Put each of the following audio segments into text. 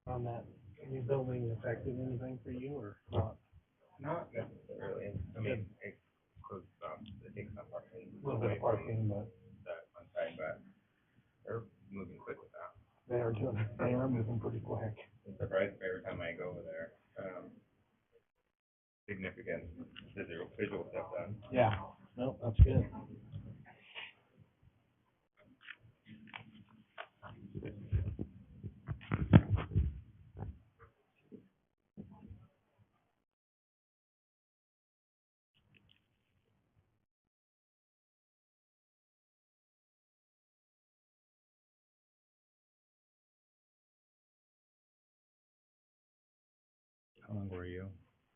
on that new building affected anything for you or not? Not necessarily. I mean, it includes it takes some parking. A little bit of parking, but That one side, but they're moving quick with that. they are moving pretty quick. I'm surprised every time I go over there. Significant visual stuff done. Yeah, no, that's good. How long were you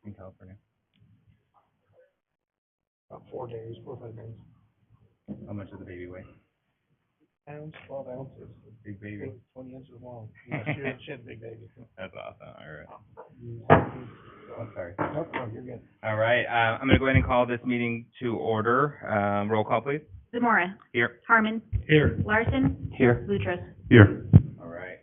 in California? About 4 days, 4 or 5 days. How much does the baby weigh? 12 ounces. Big baby. 20 inches long. Yeah, she had a big baby. That's awesome. All right. I'm sorry. Nope, no, you're good. All right. I'm going to go ahead and call this meeting to order. Roll call, please. Zamora. Here. Harmon. Here. Larson. Here. Boutros. Here. All right.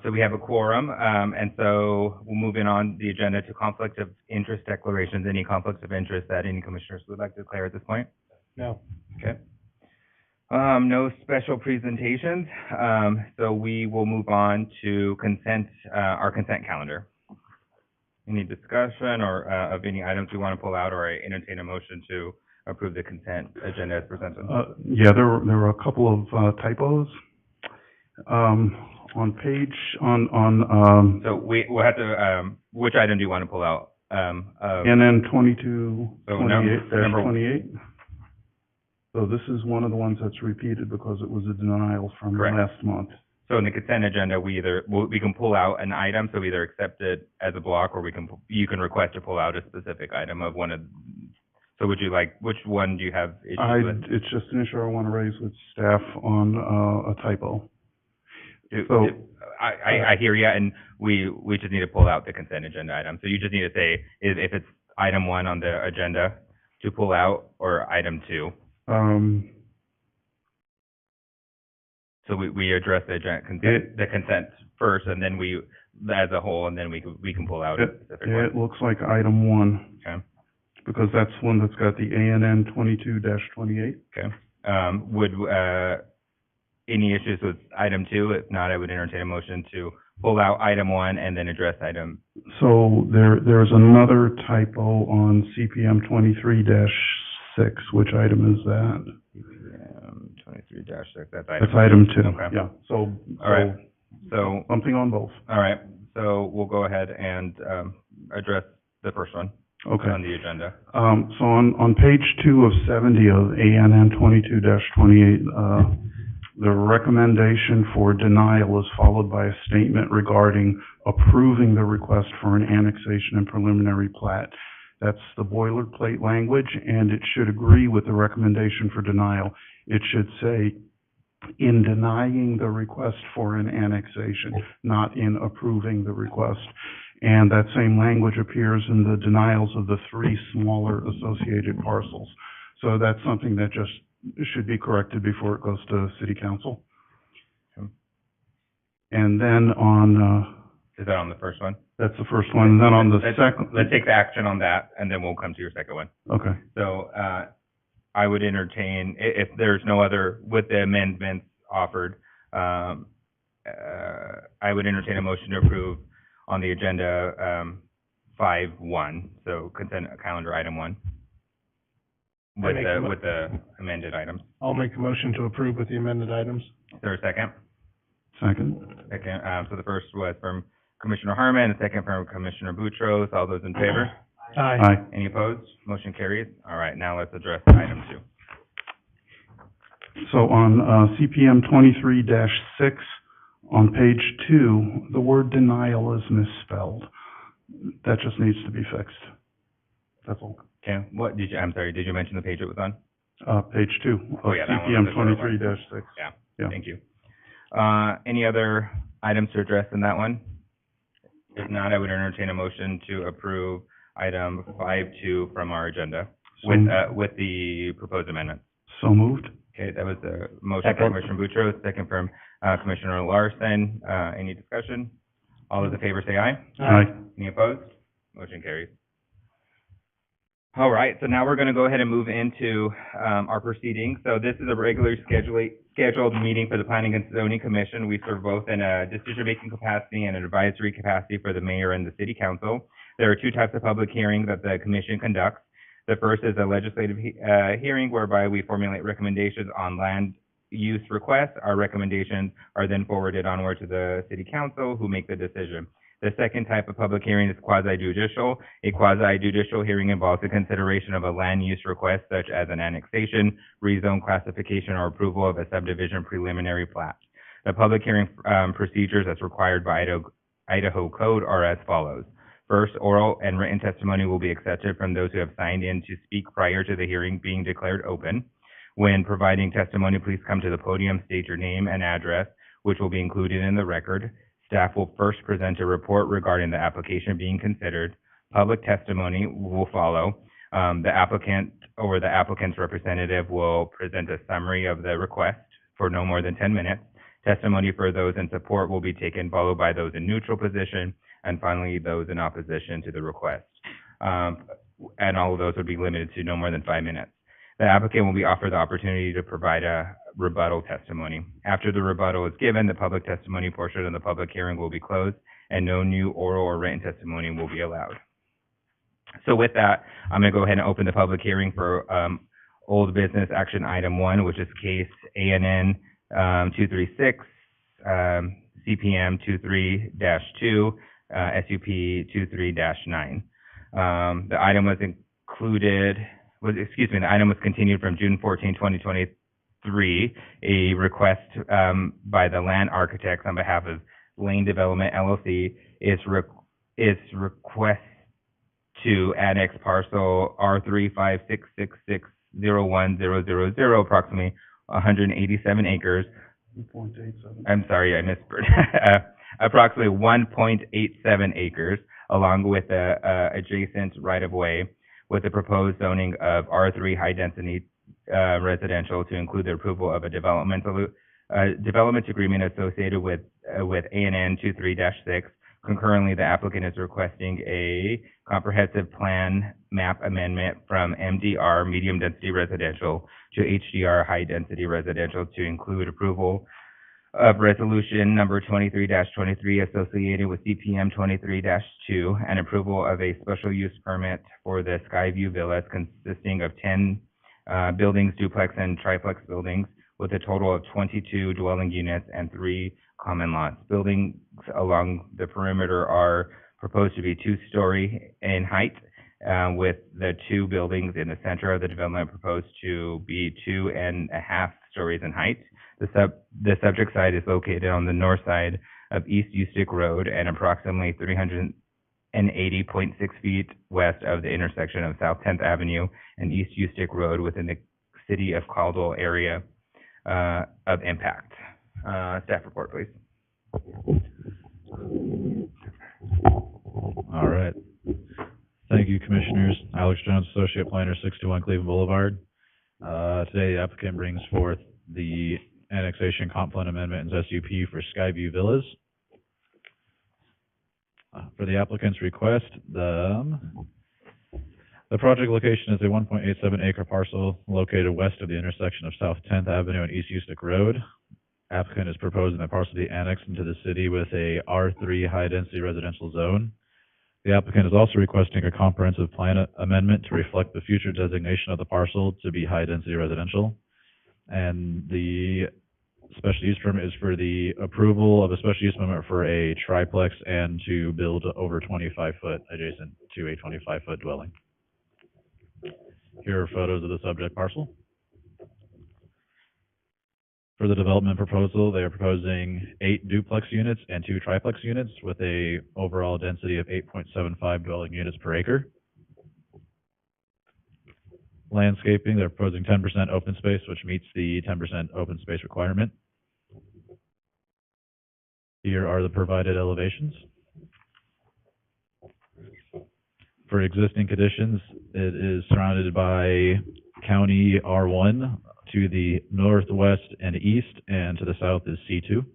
So we have a quorum, and so we'll move in on the agenda to conflict of interest declarations. Any conflicts of interest that any commissioners would like to declare at this point? No. Okay. No special presentations, so we will move on to our consent calendar. Any discussion or of any items we want to pull out, or I entertain a motion to approve the consent agenda as presented? Yeah, there were a couple of typos. On page, So we'll have to, which item do you want to pull out? NN 2228-28. So So this is one of the ones that's repeated because it was a denial from Correct. last month. So in the consent agenda, we can pull out an item, so either accept it as a block, or you can request to pull out a specific item of one of. So would you like, which one do you have issues with? It's just an issue I want to raise with staff on a typo. I hear you, and we just need to pull out the consent agenda item. So you just need to say if it's item 1 on the agenda to pull out, or item 2. So we address the consent first, and then we, as a whole, and then we can pull out a specific one. It looks like item 1. Okay. Because that's one that's got the ANN 22-28. Okay. Would any issues with item 2? If not, I would entertain a motion to pull out item 1 and then address item. So there's another typo on CPM 23-6. Which item is that? 23-6. That's Item 2. Okay. Yeah. So All right. So something on both. all right. So we'll go ahead and address the first one Okay. on the agenda. So on page 2 of 70 of ANN 22-28, the recommendation for denial is followed by a statement regarding approving the request for an annexation and preliminary plat. That's the boilerplate language, and it should agree with the recommendation for denial. It should say, in denying the request for an annexation, not in approving the request. And that same language appears in the denials of the 3 smaller associated parcels. So that's something that just should be corrected before it goes to City Council. Okay. And then on, Is that on the first one? that's the first one, and then on the second. Let's take the action on that, and then we'll come to your second one. Okay. So I would entertain, if there's no other, with the amendments offered, I would entertain a motion to approve on the agenda 5-1, so consent calendar item 1, with the amended items. I'll make a motion to approve with the amended items. Is there a second? Second. Second. So the first was from Commissioner Harmon, the second from Commissioner Boutros. All those in favor? Aye. Aye. Any opposed? Motion carries. All right, now let's address item 2. So on CPM 23-6, on page 2, the word denial is misspelled. That just needs to be fixed. That's all. Okay, I'm sorry, did you mention the page it was on? Page 2 of Oh, yeah, that one CPM was the third one. 23-6. Yeah, Yeah. thank you. Any other items to address in that one? If not, I would entertain a motion to approve item 5-2 from our agenda with the proposed amendment. So moved. Okay, that was the motion from Commissioner Boutros, second from Commissioner Larson. Any discussion? All those in favor say aye. Aye. Any opposed? Motion carries. All right, so now we're going to go ahead and move into our proceedings. So this is a regularly scheduled meeting for the Planning and Zoning Commission. We serve both in a decision-making capacity and an advisory capacity for the mayor and the city council. There are two types of public hearings that the commission conducts. The first is a legislative hearing whereby we formulate recommendations on land use requests. Our recommendations are then forwarded onward to the city council, who make the decision. The second type of public hearing is quasi-judicial. A quasi-judicial hearing involves the consideration of a land use request such as an annexation, rezone classification, or approval of a subdivision preliminary plat. The public hearing procedures as required by Idaho Code are as follows. First, oral and written testimony will be accepted from those who have signed in to speak prior to the hearing being declared open. When providing testimony, please come to the podium, state your name and address, which will be included in the record. Staff will first present a report regarding the application being considered. Public testimony will follow. The applicant or the applicant's representative will present a summary of the request for no more than 10 minutes. Testimony for those in support will be taken, followed by those in neutral position, and finally those in opposition to the request. And all of those would be limited to no more than 5 minutes. The applicant will be offered the opportunity to provide a rebuttal testimony. After the rebuttal is given, the public testimony portion of the public hearing will be closed, and no new oral or written testimony will be allowed. So with that, I'm going to go ahead and open the public hearing for old business action item 1, which is case ANN 236, CPM 23-2, SUP 23-9. The item was the item was continued from June 14, 2023. A request by the land architects on behalf of Lane Development LLC is request to annex parcel R356660100, approximately 187 acres. 1.87. I'm sorry, I misheard. Approximately 1.87 acres, along with the adjacent right-of-way, with the proposed zoning of R3 high-density residential to include the approval of a development agreement associated with ANN 23-6. Concurrently, the applicant is requesting a comprehensive plan map amendment from MDR medium-density residential to HDR high-density residential to include approval of resolution number 23-23 associated with CPM 23-2 and approval of a special use permit for the Skyview Villas consisting of 10 buildings, duplex and triplex buildings with a total of 22 dwelling units and 3 common lots. Buildings along the perimeter are proposed to be 2-story in height, with the 2 buildings in the center of the development proposed to be 2.5 stories in height. The subject site is located on the north side of East Ustick Road and approximately 380.6 feet west of the intersection of South 10th Avenue and East Ustick Road within the city of Caldwell area of impact. Staff report, please. All right. Thank you, Commissioners. Alex Jones, Associate Planner, 61 Cleveland Boulevard. Today, the applicant brings forth the annexation comp plan amendment and SUP for Skyview Villas. For the applicant's request, the project location is a 1.87 acre parcel located west of the intersection of South 10th Avenue and East Ustick Road. Applicant is proposing the parcel be annexed into the city with a R3 high-density residential zone. The applicant is also requesting a comprehensive plan amendment to reflect the future designation of the parcel to be high-density residential. And the special use permit is for the approval of a special use permit for a triplex and to build over 25-foot adjacent to a 25-foot dwelling. Here are photos of the subject parcel. For the development proposal, they are proposing 8 duplex units and 2 triplex units with a overall density of 8.75 dwelling units per acre. Landscaping, they're proposing 10% open space, which meets the 10% open space requirement. Here are the provided elevations. For existing conditions, it is surrounded by County R1 to the northwest and east, and to the south is C2.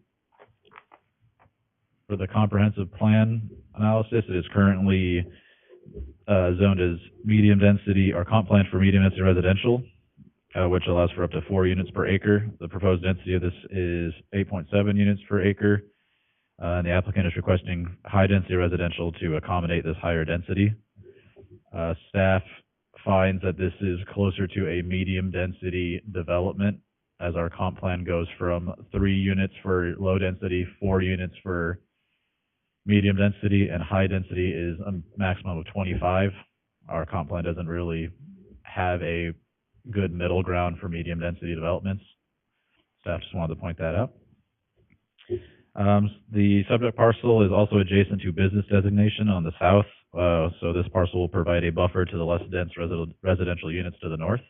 For the comprehensive plan analysis, it is currently zoned as medium density or comp plan for medium density residential, which allows for up to 4 units per acre. The proposed density of this is 8.7 units per acre. And the applicant is requesting high density residential to accommodate this higher density. Staff finds that this is closer to a medium density development, as our comp plan goes from 3 units for low density, 4 units for medium density, and high density is a maximum of 25. Our comp plan doesn't really have a good middle ground for medium density developments. Staff just wanted to point that out. The subject parcel is also adjacent to business designation on the south, so this parcel will provide a buffer to the less dense residential units to the north.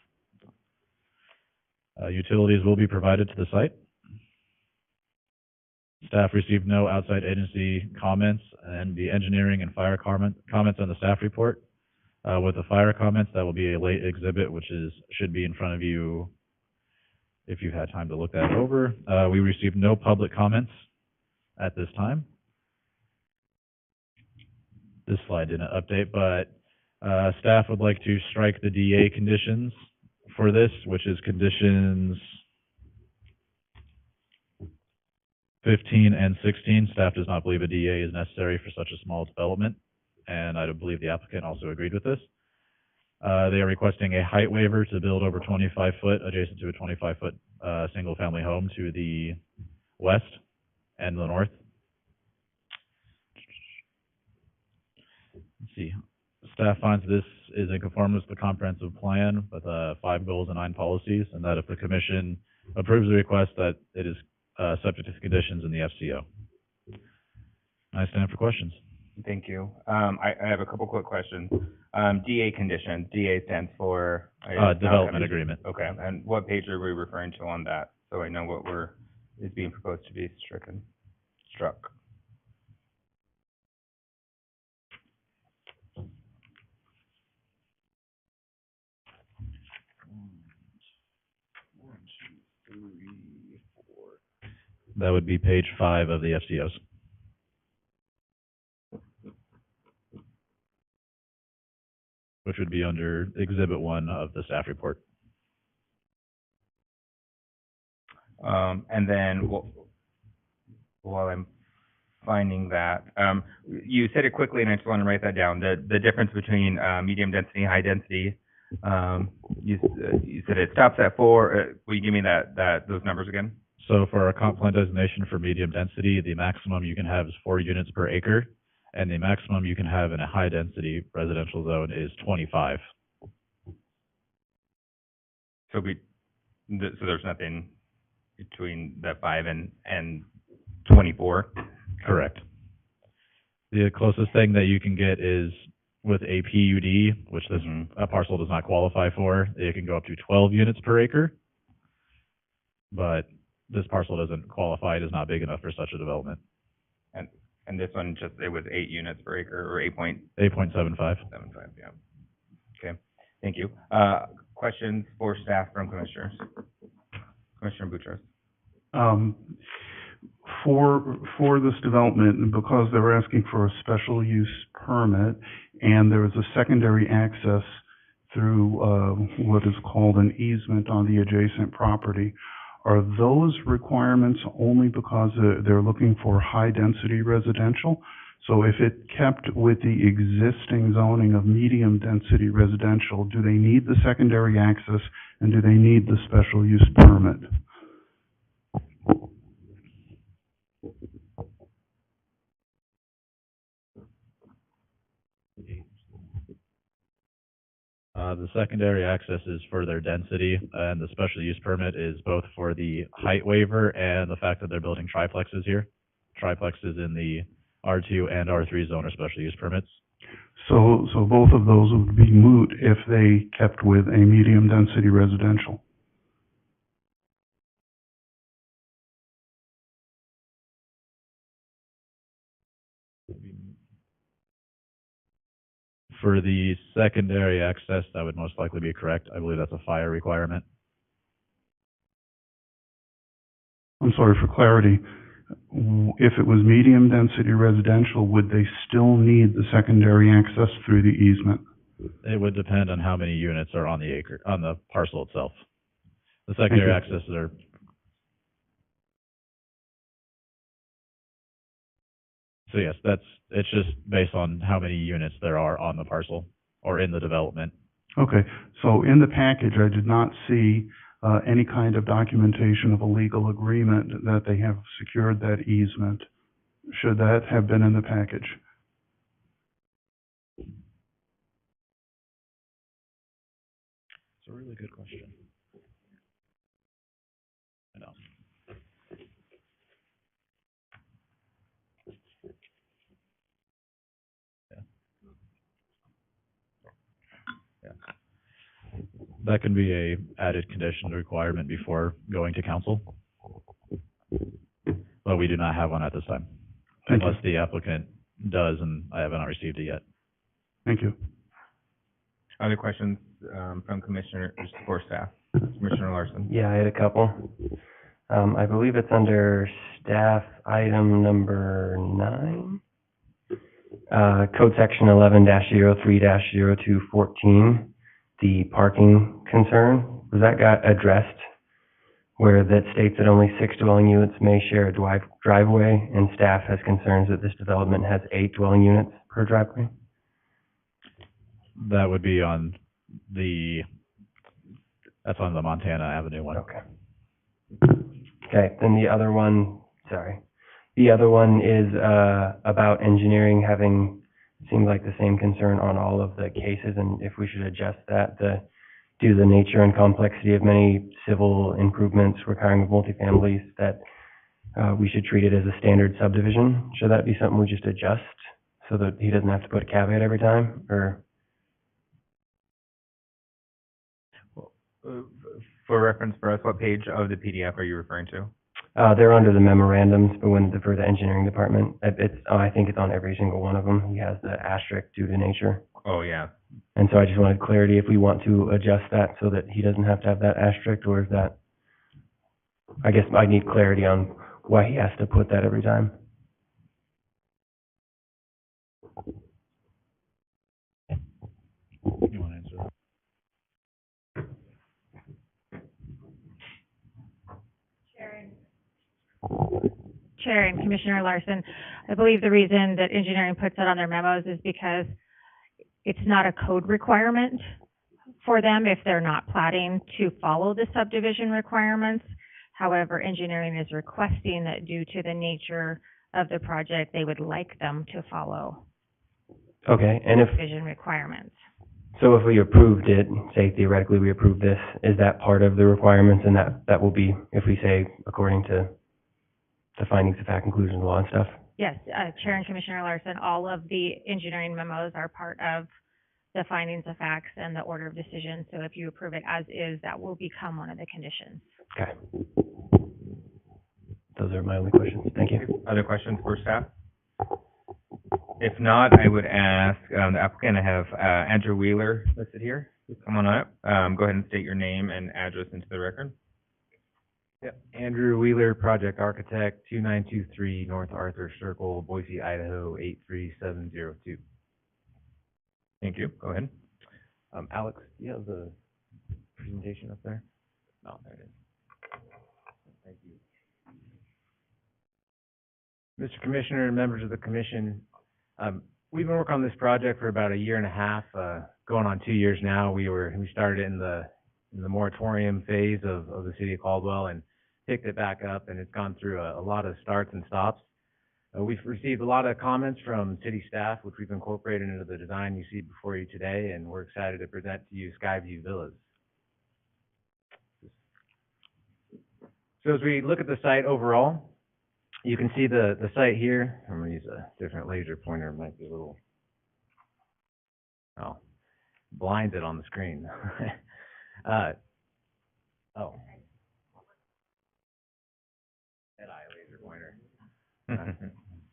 Utilities will be provided to the site. Staff received no outside agency comments, and the engineering and fire comments on the staff report. With the fire comments, that will be a late exhibit, which should be in front of you if you've had time to look that over. We received no public comments at this time. This slide didn't update, but staff would like to strike the DA conditions for this, which is conditions 15 and 16. Staff does not believe a DA is necessary for such a small development, and I believe the applicant also agreed with this. They are requesting a height waiver to build over 25 foot adjacent to a 25-foot single-family home to the west and the north. Let's see. Staff finds this is in conformance with the comprehensive plan with 5 goals and 9 policies, and that if the commission approves the request, that it is subject to the conditions in the FCO. I stand for questions. Thank you. I have a couple quick questions. DA conditions. DA stands for Development Agreement. Okay, and what page are we referring to on that? So I know what is being proposed to be struck. That would be page 5 of the FCOs. Which would be under Exhibit 1 of the staff report. And then while I'm finding that, you said it quickly, and I just want to write that down. The difference between medium density and high density. You said it stops at 4. Will you give me those numbers again? So for our comp plan designation for medium density, the maximum you can have is 4 units per acre, and the maximum you can have in a high density residential zone is 25. So there's nothing between the 5 and 24? Correct. The closest thing that you can get is with a PUD, which this parcel does not qualify for. It can go up to 12 units per acre, but this parcel doesn't qualify. It is not big enough for such a development. And this one it was 8 units per acre, or 8.75. 7.5, yeah. Okay, thank you. Questions for staff from commissioners? Commissioner Boutros. For this development, because they're asking for a special use permit, and there is a secondary access through what is called an easement on the adjacent property, are those requirements only because they're looking for high-density residential? So if it kept with the existing zoning of medium-density residential, do they need the secondary access, and do they need the special use permit? The secondary access is for their density, and the special use permit is both for the height waiver and the fact that they're building triplexes here. Triplexes in the R2 and R3 zone are special use permits. So both of those would be moot if they kept with a medium-density residential. For the secondary access, that would most likely be correct. I believe that's a fire requirement. I'm sorry, for clarity, If it was medium-density residential, would they still need the secondary access through the easement? It would depend on how many units are on the parcel itself. The secondary you. access are, so yes, it's just based on how many units there are on the parcel or in the development. Okay, so in the package, I did not see any kind of documentation of a legal agreement that they have secured that easement. Should that have been in the package? It's a really good question. I know. Yeah. That can be a added condition requirement before going to council. But we do not have one at this time. Thank you. Unless the applicant does, and I have not received it yet. Thank you. Other questions, from commissioners or staff? Commissioner Larson? Yeah, I had a couple. I believe it's under staff item number 9. Code section 11-03-0214, the parking concern. Was that got addressed where that states that only 6 dwelling units may share a driveway, and staff has concerns that this development has 8 dwelling units per driveway? That would be on that's on the Montana Avenue one. Okay. Okay, then the other one is about engineering having, seems like the same concern on all of the cases, and if we should adjust that due to the nature and complexity of many civil improvements requiring multifamilies, that we should treat it as a standard subdivision. Should that be something we just adjust so that he doesn't have to put a caveat every time, or? For reference for us, what page of the PDF are you referring to? They're under the memorandums, but for the engineering department, I think it's on every single one of them. He has the asterisk due to nature. Oh, yeah. And so I just wanted clarity if we want to adjust that so that he doesn't have to have that asterisk, or is that, I guess I need clarity on why he has to put that every time. You want to answer that? Chair and Commissioner Larson, I believe the reason that engineering puts that on their memos is because it's not a code requirement for them if they're not platting to follow the subdivision requirements. However, engineering is requesting that due to the nature of the project, they would like them to follow Okay, and if, subdivision requirements. so if we approved it, say theoretically we approved this, is that part of the requirements, and that will be, if we say according to the findings of fact, conclusions of law and stuff? Yes, Chair and Commissioner Larson, all of the engineering memos are part of the findings of facts and the order of decision. So if you approve it as is, that will become one of the conditions. Okay. Those are my only questions. Thank you. Other questions for staff? If not, I would ask, the applicant, I have, Andrew Wheeler listed here. Come on up. Go ahead and state your name and address into the record. Yep, Andrew Wheeler, project architect, 2923 North Arthur Circle, Boise, Idaho, 83702. Thank you. Go ahead. Alex, do you have the presentation up there? No, there it is. Thank you. Mr. Commissioner and members of the commission, we've been working on this project for about 1.5 years, going on 2 years now. We started in the moratorium phase of the city of Caldwell and picked it back up, and it's gone through a lot of starts and stops. We've received a lot of comments from city staff, which we've incorporated into the design you see before you today, and we're excited to present to you Skyview Villas. So as we look at the site overall, you can see the site here. I'm going to use a different laser pointer. It might be a little, blinded on the screen. Laser pointer.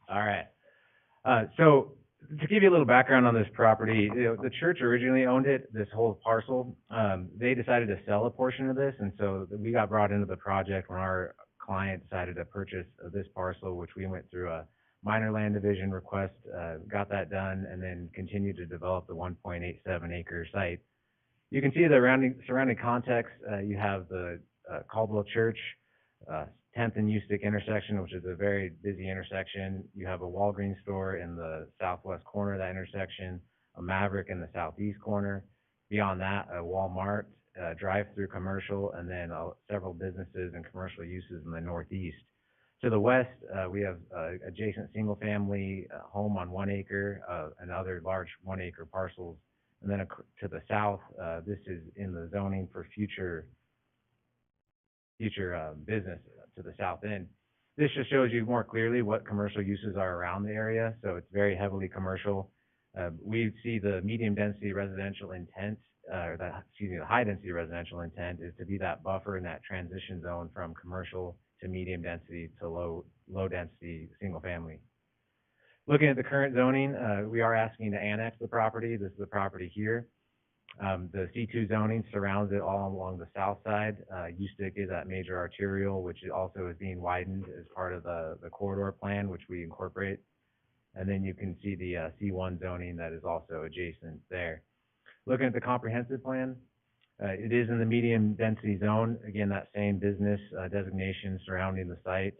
All right. So to give you a little background on this property, the church originally owned it, this whole parcel. They decided to sell a portion of this, and so we got brought into the project when our client decided to purchase this parcel, which we went through a minor land division request, got that done, and then continued to develop the 1.87 acre site. You can see the surrounding context. You have the Caldwell Church, 10th and Ustick intersection, which is a very busy intersection. You have a Walgreens store in the southwest corner of that intersection, a Maverick in the southeast corner. Beyond that, a Walmart, drive-through commercial, and then several businesses and commercial uses in the northeast. To the west, we have adjacent single-family home on 1 acre and other large 1 acre parcels. And then to the south, this is in the zoning for future business to the south end. This just shows you more clearly what commercial uses are around the area. So it's very heavily commercial. We see the medium density residential intent, the high density residential intent is to be that buffer in that transition zone from commercial to medium density to low density single family. Looking at the current zoning, we are asking to annex the property. This is the property here. The C2 zoning surrounds it all along the south side. Ustick is that major arterial, which also is being widened as part of the corridor plan, which we incorporate. And then you can see the C1 zoning that is also adjacent there. Looking at the comprehensive plan, it is in the medium density zone. Again, that same business designation surrounding the site.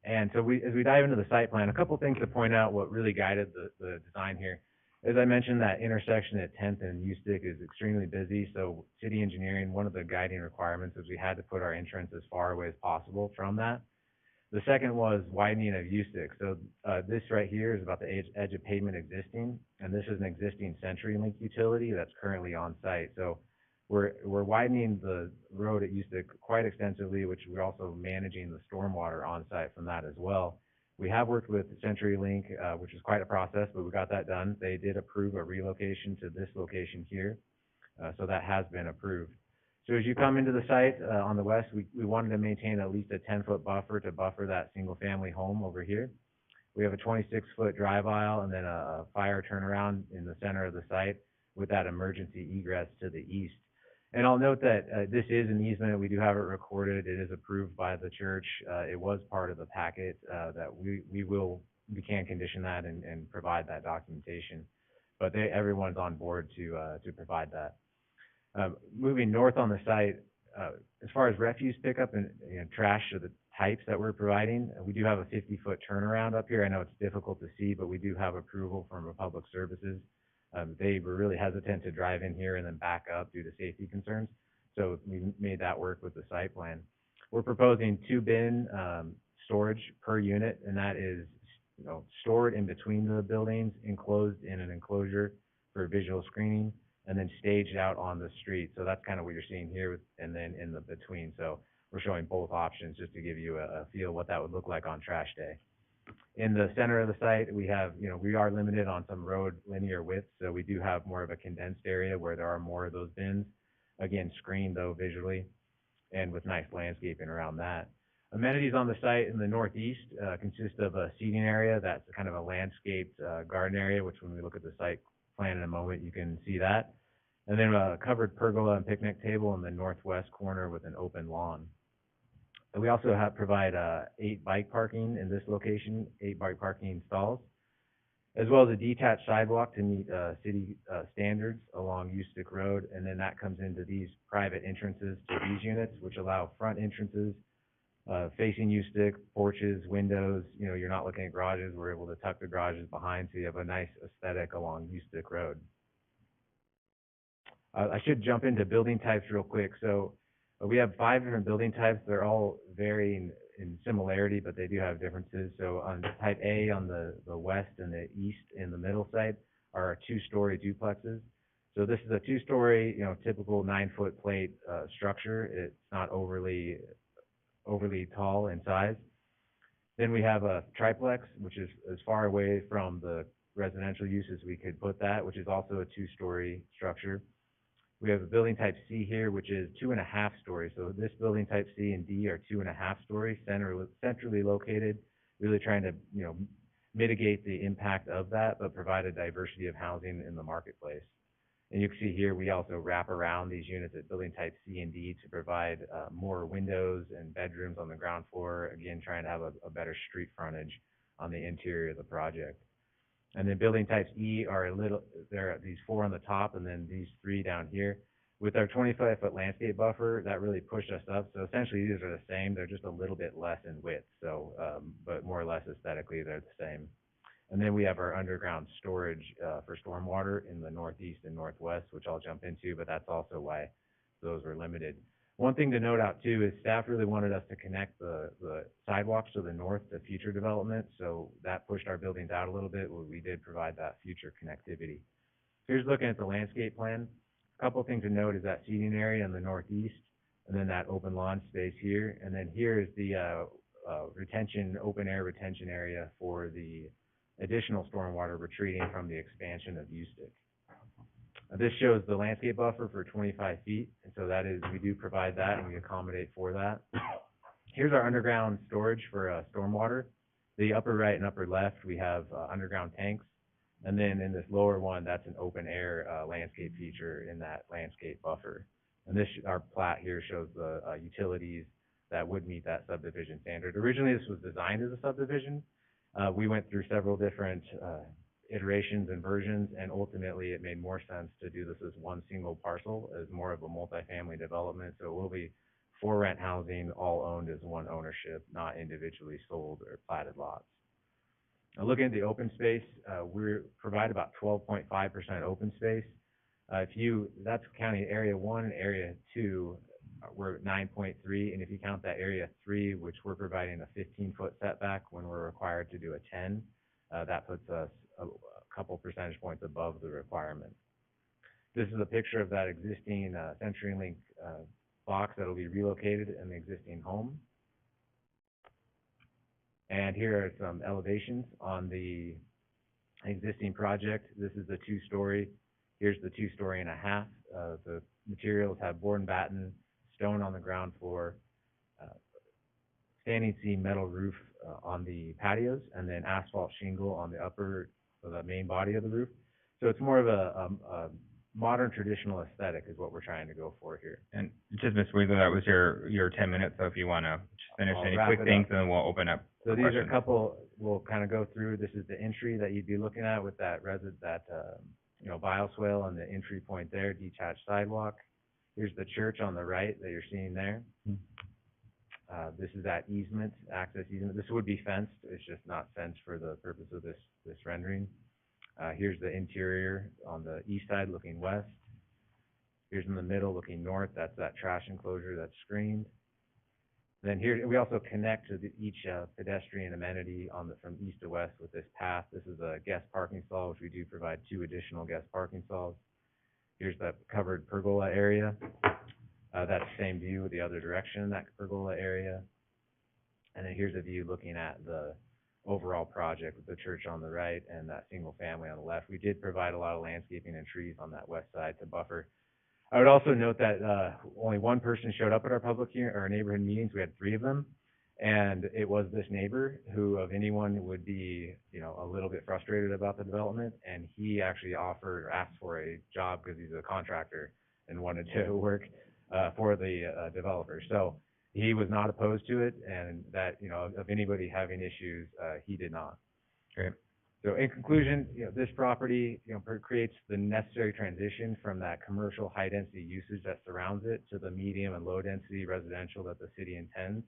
And so as we dive into the site plan, a couple things to point out what really guided the design here. As I mentioned, that intersection at 10th and Ustick is extremely busy. So city engineering, one of the guiding requirements is we had to put our entrance as far away as possible from that. The second was widening of Ustick. So this right here is about the edge of pavement existing, and this is an existing CenturyLink utility that's currently on site. So we're widening the road at Ustick quite extensively, which we're also managing the stormwater on site from that as well. We have worked with CenturyLink, which is quite a process, but we got that done. They did approve a relocation to this location here, so that has been approved. So as you come into the site on the west, we wanted to maintain at least a 10-foot buffer to buffer that single-family home over here. We have a 26-foot drive aisle and then a fire turnaround in the center of the site with that emergency egress to the east. And I'll note that this is an easement. We do have it recorded. It is approved by the church. It was part of the packet that we can condition that and provide that documentation. But everyone's on board to provide that. Moving north on the site, as far as refuse pickup and trash of the types that we're providing, we do have a 50-foot turnaround up here. I know it's difficult to see, but we do have approval from Republic Services. They were really hesitant to drive in here and then back up due to safety concerns. So we made that work with the site plan. We're proposing 2 bin storage per unit, and that is stored in between the buildings, enclosed in an enclosure for visual screening, and then staged out on the street. So that's kind of what you're seeing here, and then in the between. So we're showing both options just to give you a feel what that would look like on trash day. In the center of the site, we have, we are limited on some road linear width, so we do have more of a condensed area where there are more of those bins. Again, screened though visually, and with nice landscaping around that. Amenities on the site in the northeast consist of a seating area that's kind of a landscaped garden area, which when we look at the site plan in a moment, you can see that. And then a covered pergola and picnic table in the northwest corner with an open lawn. We also provide 8 bike parking in this location, 8 bike parking stalls, as well as a detached sidewalk to meet city standards along Ustick Road. And then that comes into these private entrances to these units, which allow front entrances facing Ustick, porches, windows. You're not looking at garages. We're able to tuck the garages behind, so you have a nice aesthetic along Ustick Road. I should jump into building types real quick. So we have 5 different building types. They're all varying in similarity, but they do have differences. So on type A on the west and the east in the middle site are 2-story duplexes. So this is a 2-story, typical 9-foot plate structure. It's not overly tall in size. Then we have a triplex, which is as far away from the residential use as we could put that, which is also a 2-story structure. We have a building type C here, which is 2.5 stories. So this building type C and D are 2.5 stories, centrally located, really trying to, mitigate the impact of that, but provide a diversity of housing in the marketplace. And you can see here, we also wrap around these units at building type C and D to provide more windows and bedrooms on the ground floor, again, trying to have a better street frontage on the interior of the project. And then building types E are there are these 4 on the top and then these 3 down here. With our 25-foot landscape buffer, that really pushed us up. So essentially, these are the same. They're just a little bit less in width. So, but more or less aesthetically, they're the same. And then we have our underground storage for stormwater in the northeast and northwest, which I'll jump into, but that's also why those were limited. One thing to note out too is staff really wanted us to connect the sidewalks to the north to future development, so that pushed our buildings out a little bit. We did provide that future connectivity. Here's looking at the landscape plan. A couple things to note is that seating area in the northeast, and then that open lawn space here, and then here is the open air retention area for the additional stormwater retreating from the expansion of Ustick. This shows the landscape buffer for 25 feet, and so that is, we do provide that and we accommodate for that. Here's our underground storage for stormwater. The upper right and upper left, we have underground tanks, and then in this lower one, that's an open air landscape feature in that landscape buffer. And this, our plat here shows the utilities that would meet that subdivision standard. Originally, this was designed as a subdivision. We went through several different iterations and versions, and ultimately it made more sense to do this as one single parcel, as more of a multifamily development. So it will be for rent housing, all owned as one ownership, not individually sold or platted lots. Now looking at the open space, we provide about 12.5% open space. That's counting area 1 and area 2, we're at 9.3, and if you count that area 3, which we're providing a 15-foot setback when we're required to do a 10, that puts us a couple percentage points above the requirement. This is a picture of that existing CenturyLink box that will be relocated in the existing home. And here are some elevations on the existing project. This is the 2-story. Here's the 2.5 stories. The materials have board and batten, stone on the ground floor, standing seam metal roof on the patios, and then asphalt shingle on the upper, the main body of the roof. So it's more of a modern traditional aesthetic is what we're trying to go for here. And just, Ms. Wheeler, that was your 10 minutes, so if you want to just finish I'll any wrap quick it things, up. then we'll open up So for these are a questions. couple, we'll kind of go through. This is the entry that you'd be looking at with that bioswale and the entry point there, detached sidewalk. Here's the church on the right that you're seeing there. This is that easement, access easement. This would be fenced. It's just not fenced for the purpose of this rendering. Here's the interior on the east side looking west. Here's in the middle looking north. That's that trash enclosure that's screened. Then here, we also connect to each pedestrian amenity from east to west with this path. This is a guest parking stall, which we do provide 2 additional guest parking stalls. Here's the covered pergola area. That's the same view the other direction, that pergola area. And then here's a view looking at the overall project with the church on the right and that single family on the left. We did provide a lot of landscaping and trees on that west side to buffer. I would also note that only one person showed up at our public hearing or neighborhood meetings. We had 3 of them. And it was this neighbor who, of anyone, would be, a little bit frustrated about the development. And he actually asked for a job because he's a contractor and wanted to work for the developer. So he was not opposed to it, and that, of anybody having issues, he did not. Great. So in conclusion, this property, creates the necessary transition from that commercial high-density usage that surrounds it to the medium and low-density residential that the city intends.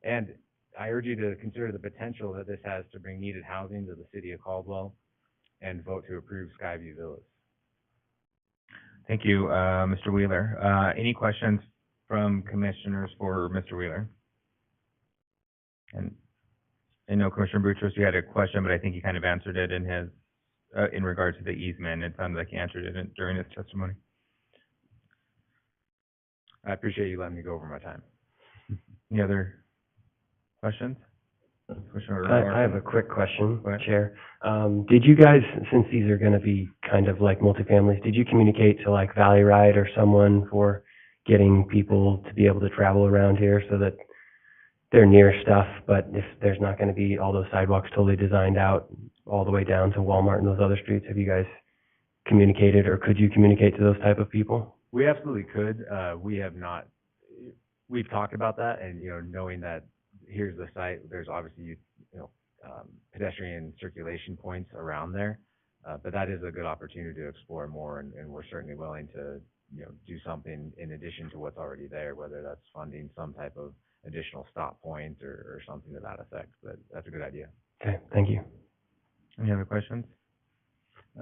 And I urge you to consider the potential that this has to bring needed housing to the city of Caldwell and vote to approve Skyview Villas. Thank you, Mr. Wheeler. Any questions from commissioners for Mr. Wheeler? And I know Commissioner Boutros, you had a question, but I think he kind of answered it in regards to the easement. It sounded like he answered it during his testimony. I appreciate you letting me go over my time. Any other questions? I have a quick question, Go ahead. Chair. Did you guys, since these are going to be kind of like multifamilies, did you communicate to like Valley Ride or someone for getting people to be able to travel around here so that they're near stuff, but if there's not going to be all those sidewalks totally designed out all the way down to Walmart and those other streets, have you guys communicated, or could you communicate to those type of people? We absolutely could. We have not, we've talked about that, and, knowing that here's the site, there's obviously, pedestrian circulation points around there. But that is a good opportunity to explore more, and we're certainly willing to, do something in addition to what's already there, whether that's funding some type of additional stop point or something to that effect. But that's a good idea. Okay, thank you. Any other questions?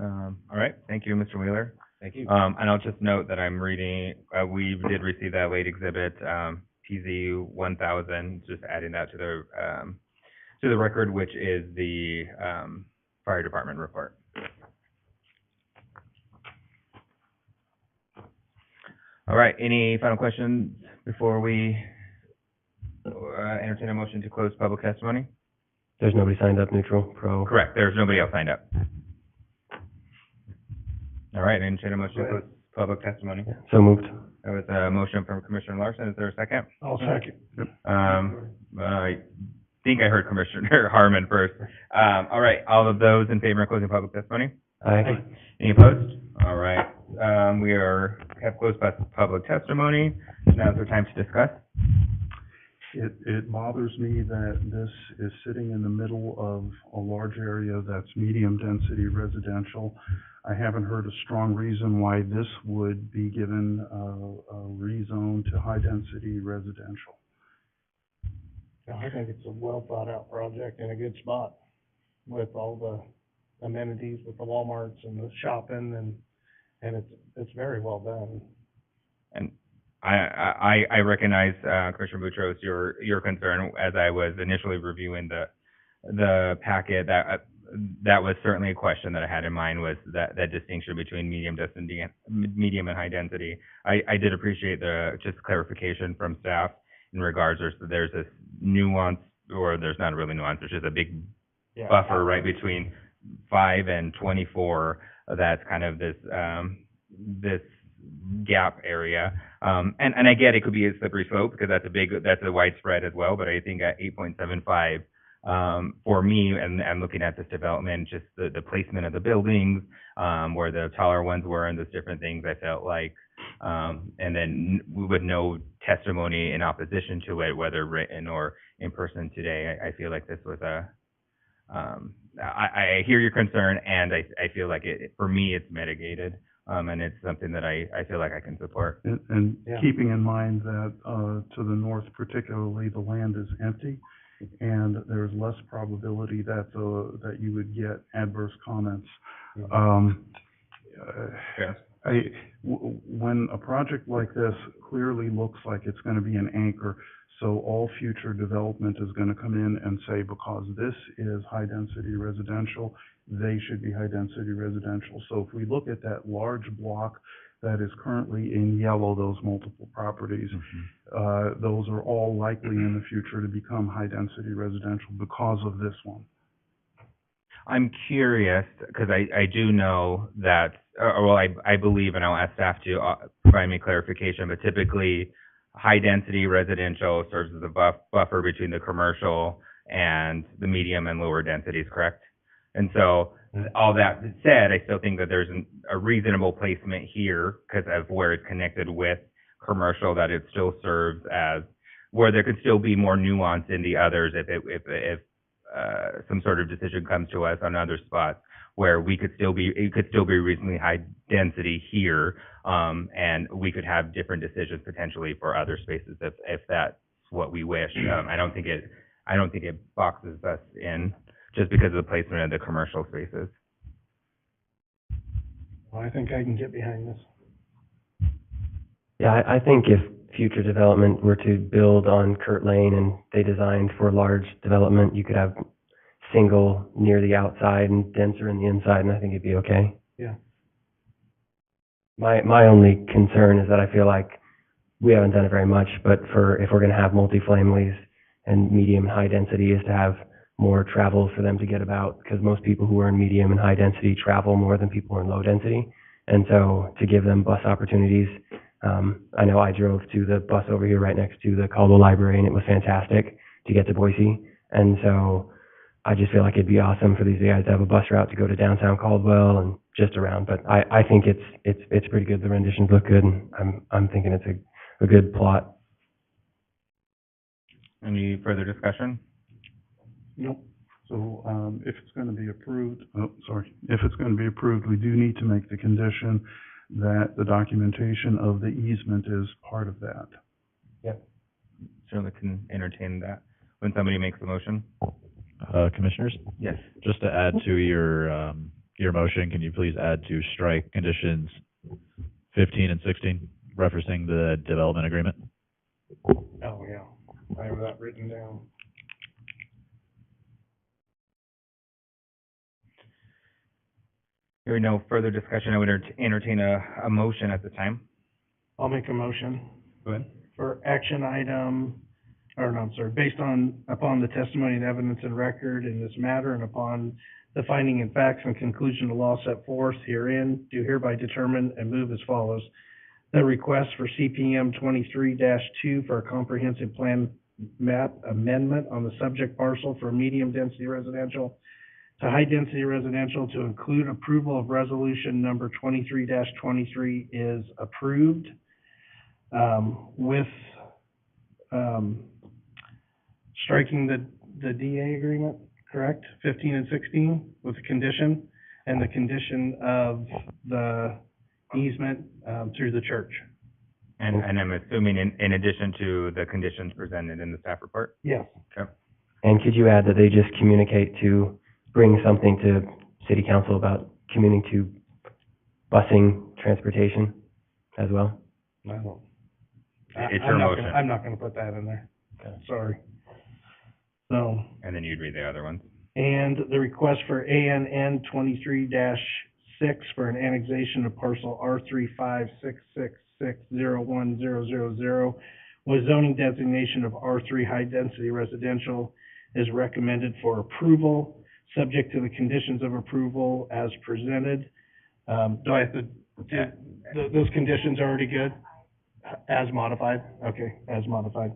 All right, thank you, Mr. Wheeler. Thank you. And I'll just note that I'm reading, we did receive that late exhibit, PZ 1000, just adding that to the record, which is the, fire department report. All right, any final questions before we, entertain a motion to close public testimony? There's nobody signed up, neutral, pro? Correct, there's nobody else signed up. All right, entertain a motion to close public testimony. Yeah, so moved. That was a motion from Commissioner Larson. Is there a second? I'll second. I think I heard Commissioner Harmon first. All right, all of those in favor of closing public testimony? Aye. Any opposed? All right, we have closed public testimony. Now is our time to discuss. It bothers me that this is sitting in the middle of a large area that's medium-density residential. I haven't heard a strong reason why this would be given a rezone to high-density residential. Yeah, I think it's a well-thought-out project in a good spot with all the amenities, with the Walmarts and the shopping, and it's very well done. And I recognize, Commissioner Boutros, your concern as I was initially reviewing the packet. That was certainly a question that I had in mind, was that distinction between medium and high density. I did appreciate the just clarification from staff in regards there's this nuance, or there's not really nuance, there's just a big buffer right between 5 and 24. That's kind of this gap area. And I get it could be a slippery slope because that's a widespread as well, but I think at 8.75, for me, and looking at this development, just the placement of the buildings, where the taller ones were and those different things, I felt like, and then with no testimony in opposition to it, whether written or in person today, I feel like this was I hear your concern, and I feel like for me, it's mitigated. And it's something that I feel like I can support. And Yeah. keeping in mind that to the north particularly, the land is empty, and there's less probability that you would get adverse comments. Yes. When a project like this clearly looks like it's going to be an anchor, so all future development is going to come in and say, because this is high-density residential, they should be high-density residential. So if we look at that large block that is currently in yellow, those multiple properties, those are all likely in the future to become high-density residential because of this one. I'm curious, because I do know that, I believe, and I'll ask staff to provide me clarification, but typically high-density residential serves as a buffer between the commercial and the medium and lower densities, correct? And so, all that said, I still think that there's a reasonable placement here because of where it's connected with commercial, that it still serves as where there could still be more nuance in the others if some sort of decision comes to us on other spots where it could still be reasonably high density here, and we could have different decisions potentially for other spaces if that's what we wish. I don't think it boxes us in just because of the placement of the commercial spaces. Well, I think I can get behind this. Yeah, I think if future development were to build on Kurt Lane and they designed for large development, you could have single near the outside and denser in the inside, and I think it'd be okay. Yeah. My only concern is that I feel like we haven't done it very much, but if we're going to have multifamilies and medium and high density, is to have more travel for them to get about, because most people who are in medium and high density travel more than people who are in low density. And so to give them bus opportunities, I know I drove to the bus over here right next to the Caldwell Library, and it was fantastic to get to Boise. And so I just feel like it'd be awesome for these guys to have a bus route to go to downtown Caldwell and just around. But I think it's pretty good. The renditions look good, and I'm thinking it's a good plot. Any further discussion? Nope. So, if it's gonna be approved, if it's gonna be approved, we do need to make the condition that the documentation of the easement is part of that. Certainly can entertain that when somebody makes the motion. Commissioners, Yes. just to add to your motion, can you please add to strike conditions 15 and 16, referencing the development agreement? Oh, yeah, I have that written down. Hearing no further discussion, I would entertain a motion at the time. I'll make a motion Go ahead. for action item, or no, I'm sorry, based upon the testimony and evidence and record in this matter and upon the finding in facts and conclusion of law set forth herein, do hereby determine and move as follows. The request for CPM 23-2 for a comprehensive plan map amendment on the subject parcel for medium-density residential to high-density residential to include approval of resolution number 23-23 is approved, with, striking the DA agreement, correct? 15 and 16 with the condition, and the condition of the easement, through the church. And I'm assuming in addition to the conditions presented in the staff report? Yes. Okay. And could you add that they just communicate to bring something to city council about commuting to busing transportation as well? I don't. It's your motion. I'm not gonna put that in there. Sorry. So, And then you'd read the other ones. and the request for ANN 23-6 for an annexation of parcel R3566601000 with zoning designation of R3 high-density residential is recommended for approval, subject to the conditions of approval as presented. Do I have to, those conditions are already good? As modified? Okay, as modified.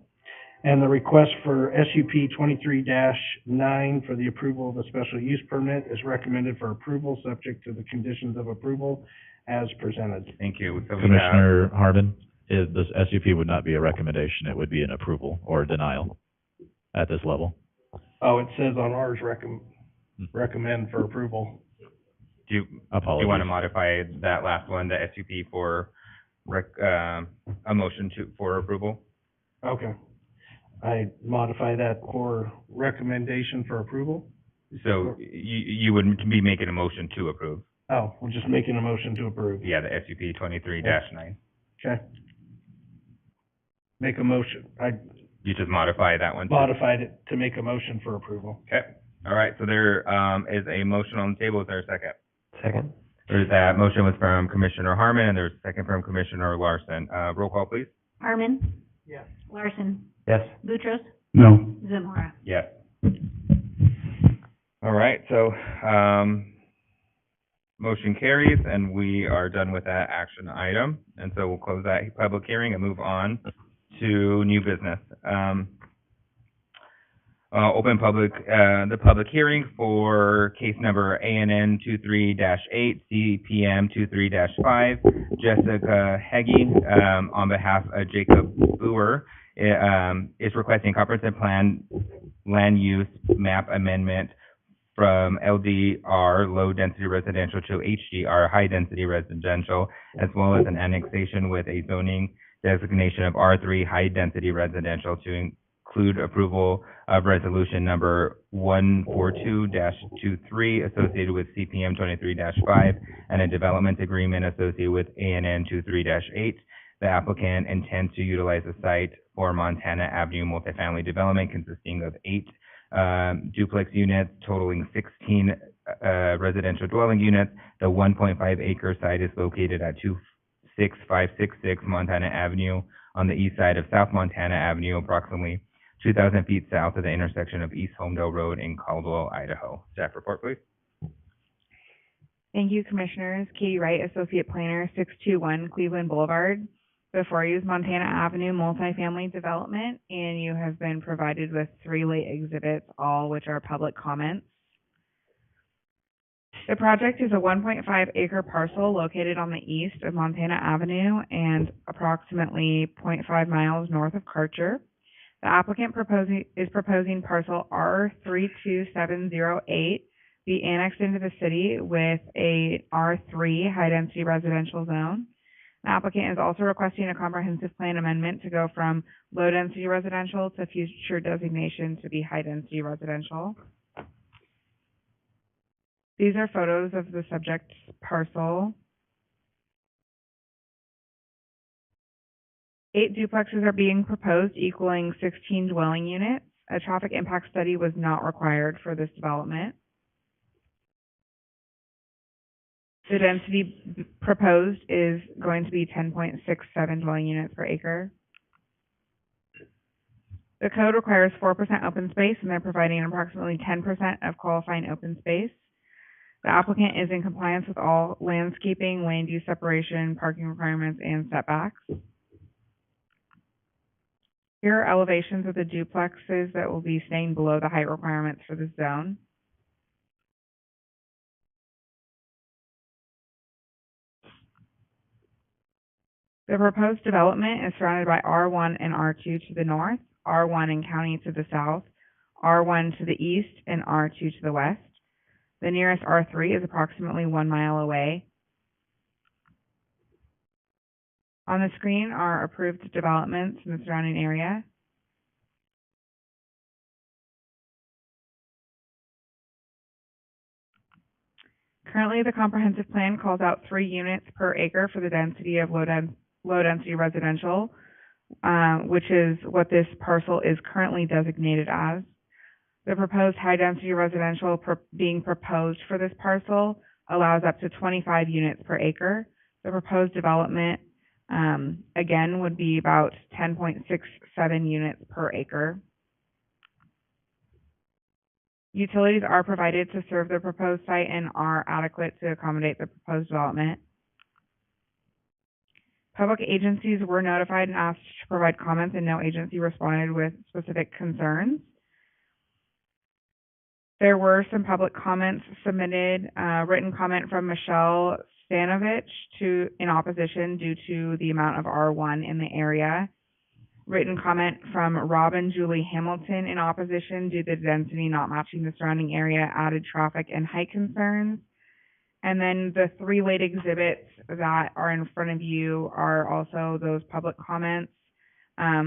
And the request for SUP 23-9 for the approval of a special use permit is recommended for approval, subject to the conditions of approval as presented. Thank you. So we have, Commissioner Harmon, this SUP would not be a recommendation, it would be an approval or denial at this level. Oh, it says on ours recommend for approval. do you Apologies. want to modify that last one, the SUP for a motion for approval? Okay. I modify that for recommendation for approval? So you would be making a motion to approve? Oh, we're just making a motion to approve. Yeah, the SUP 23-9. Okay. Make a motion. I You just modify that one? too? modified it to make a motion for approval. Okay. All right. So there is a motion on the table. Is there a second? Second? That motion was from Commissioner Harmon, and there's a second from Commissioner Larson. Roll call, please. Harmon. Yes. Larson. Yes. Boutros. No. Zamora. Yes. All right. So motion carries, and we are done with that action item. And so we'll close that public hearing and move on to new business. Open the public hearing for case number ANN 23-8, CPM 23-5, Jessica Heggie, on behalf of Jacob Boer, is requesting comprehensive plan land use map amendment from LDR, low density residential, to HDR, high density residential, as well as an annexation with a zoning designation of R3, high density residential, to include approval of resolution number 142-23 associated with CPM 23-5 and a development agreement associated with ANN 23-8. The applicant intends to utilize the site for Montana Avenue multifamily development consisting of 8 duplex units totaling 16 residential dwelling units. The 1.5 acre site is located at 26566 Montana Avenue on the east side of South Montana Avenue, approximately 2,000 feet south of the intersection of East Homedale Road in Caldwell, Idaho. Staff report, please. Thank you, Commissioners. Katie Wright, Associate Planner, 621 Cleveland Boulevard. Before you is Montana Avenue multifamily development, and you have been provided with 3 late exhibits, all which are public comments. The project is a 1.5 acre parcel located on the east of Montana Avenue and approximately 0.5 miles north of Karcher. The applicant is proposing parcel R32708 be annexed into the city with a R3 high-density residential zone. The applicant is also requesting a comprehensive plan amendment to go from low-density residential to future designation to be high-density residential. These are photos of the subject parcel. 8 duplexes are being proposed, equaling 16 dwelling units. A traffic impact study was not required for this development. The density proposed is going to be 10.67 dwelling units per acre. The code requires 4% open space, and they're providing approximately 10% of qualifying open space. The applicant is in compliance with all landscaping, land use separation, parking requirements, and setbacks. Here are elevations of the duplexes that will be staying below the height requirements for this zone. The proposed development is surrounded by R1 and R2 to the north, R1 and County to the south, R1 to the east, and R2 to the west. The nearest R3 is approximately 1 mile away. On the screen are approved developments in the surrounding area. Currently, the comprehensive plan calls out 3 units per acre for the density of low-density residential, which is what this parcel is currently designated as. The proposed high-density residential being proposed for this parcel allows up to 25 units per acre. The proposed development, again, would be about 10.67 units per acre. Utilities are provided to serve the proposed site and are adequate to accommodate the proposed development. Public agencies were notified and asked to provide comments, and no agency responded with specific concerns. There were some public comments submitted, written comment from Michelle Stanovich in opposition due to the amount of R1 in the area. Written comment from Rob and Julie Hamilton in opposition due to the density not matching the surrounding area, added traffic and height concerns. And then the 3 late exhibits that are in front of you are also those public comments,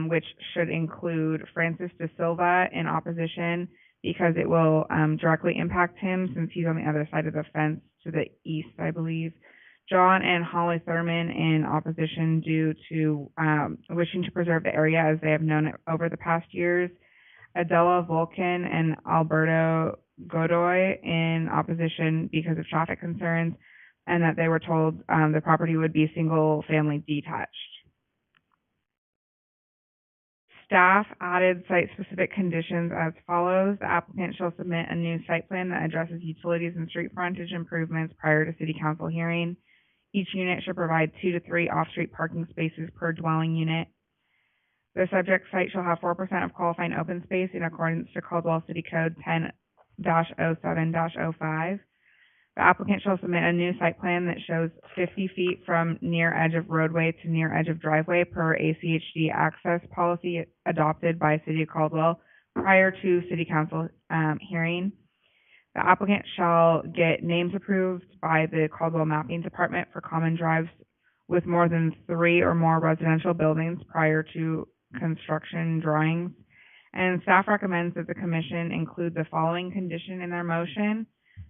which should include Francis De Silva in opposition because it will directly impact him since he's on the other side of the fence to the east, I believe. John and Holly Thurman in opposition due to wishing to preserve the area as they have known it over the past years. Adela Vulcan and Alberto Godoy in opposition because of traffic concerns, and that they were told the property would be single-family detached. Staff added site-specific conditions as follows. The applicant shall submit a new site plan that addresses utilities and street frontage improvements prior to city council hearing. Each unit should provide 2 to 3 off-street parking spaces per dwelling unit. The subject site shall have 4% of qualifying open space in accordance to Caldwell City Code 10-07-05. The applicant shall submit a new site plan that shows 50 feet from near edge of roadway to near edge of driveway per ACHD access policy adopted by City of Caldwell prior to City Council hearing. The applicant shall get names approved by the Caldwell Mapping Department for common drives with more than 3 or more residential buildings prior to construction drawings. And staff recommends that the commission include the following condition in their motion.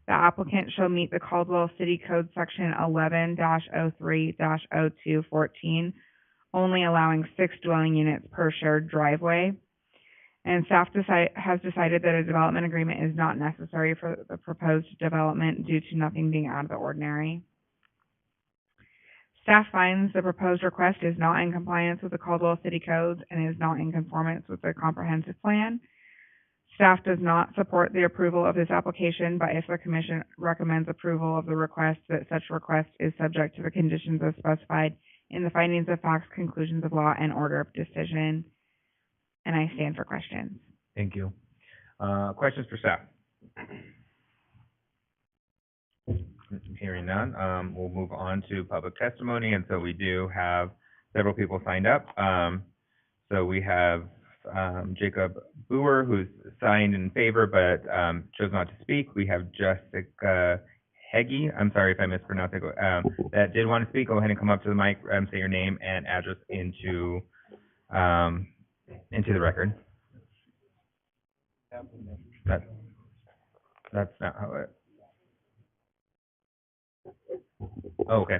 The applicant shall meet the Caldwell City Code Section 11-03-0214, only allowing 6 dwelling units per shared driveway. And staff has decided that a development agreement is not necessary for the proposed development due to nothing being out of the ordinary. Staff finds the proposed request is not in compliance with the Caldwell City Codes and is not in conformance with the comprehensive plan. Staff does not support the approval of this application, but if the commission recommends approval of the request, that such request is subject to the conditions as specified in the findings of facts, conclusions of law, and order of decision. And I stand for questions. Thank you. Questions for staff? Hearing none, we'll move on to public testimony, and so we do have several people signed up. So we have, Jacob Boer, who's signed in favor, but, chose not to speak. We have Jessica Heggie, I'm sorry if I mispronounced it, that did want to speak. Go ahead and come up to the mic, say your name and address into the record. That's not how it. Oh, okay.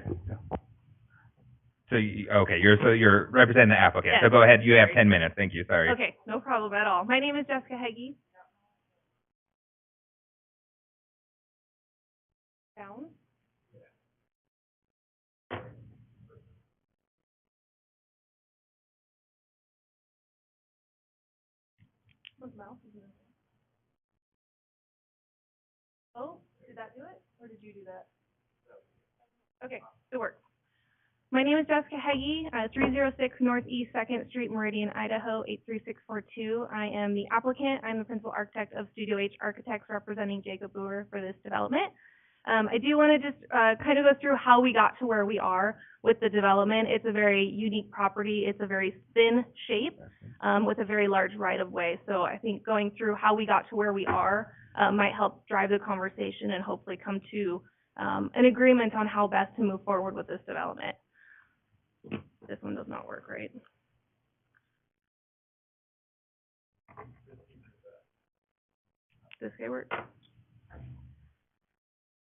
So you're representing the applicant. So Yes. go ahead. You have Sorry. 10 minutes. Thank you. Sorry. Okay, no problem at all. My name is Jessica Heggie. Down. What's mouse? Oh, did that do it? Or did you do that? Okay, it works. My name is Jessica Heggie, 306 Northeast 2nd Street, Meridian, Idaho, 83642. I am the applicant. I'm the principal architect of Studio H Architects representing Jacob Boer for this development. I do want to just kind of go through how we got to where we are with the development. It's a very unique property. It's a very thin shape with a very large right-of-way. So I think going through how we got to where we are might help drive the conversation and hopefully come to an agreement on how best to move forward with this development. This one does not work right. This guy works.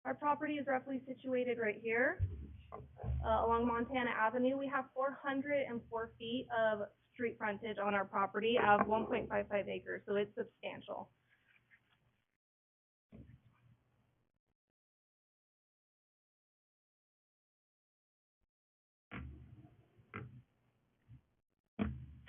Our property is roughly situated right here, along Montana Avenue. We have 404 feet of street frontage on our property of 1.55 acres, so it's substantial.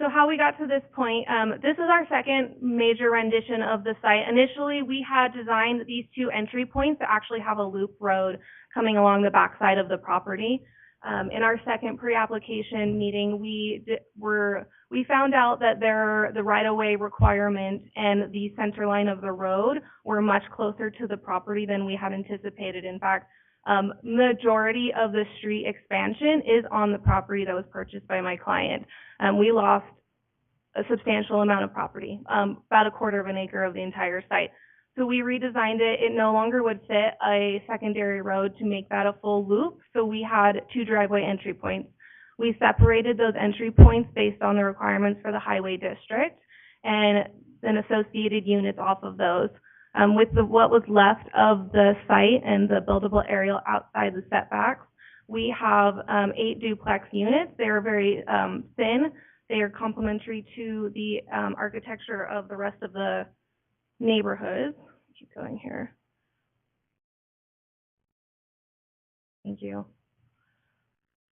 So how we got to this point, this is our second major rendition of the site. Initially, we had designed these two entry points to actually have a loop road coming along the backside of the property. In our second pre-application meeting, we found out that the right-of-way requirement and the center line of the road were much closer to the property than we had anticipated. In fact, majority of the street expansion is on the property that was purchased by my client. We lost a substantial amount of property, about a quarter of an acre of the entire site. So we redesigned it. It no longer would fit a secondary road to make that a full loop. So we had two driveway entry points. We separated those entry points based on the requirements for the highway district and then associated units off of those. With what was left of the site and the buildable area outside the setbacks, we have 8 duplex units. They are very thin. They are complementary to the architecture of the rest of the neighborhoods. Keep going here. Thank you.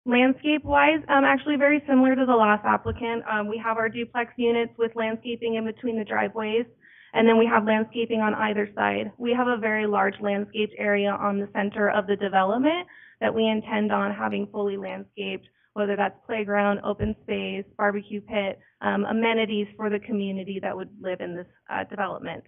Landscape-wise, actually very similar to the last applicant. We have our duplex units with landscaping in between the driveways, and then we have landscaping on either side. We have a very large landscaped area on the center of the development that we intend on having fully landscaped, whether that's playground, open space, barbecue pit, amenities for the community that would live in this development.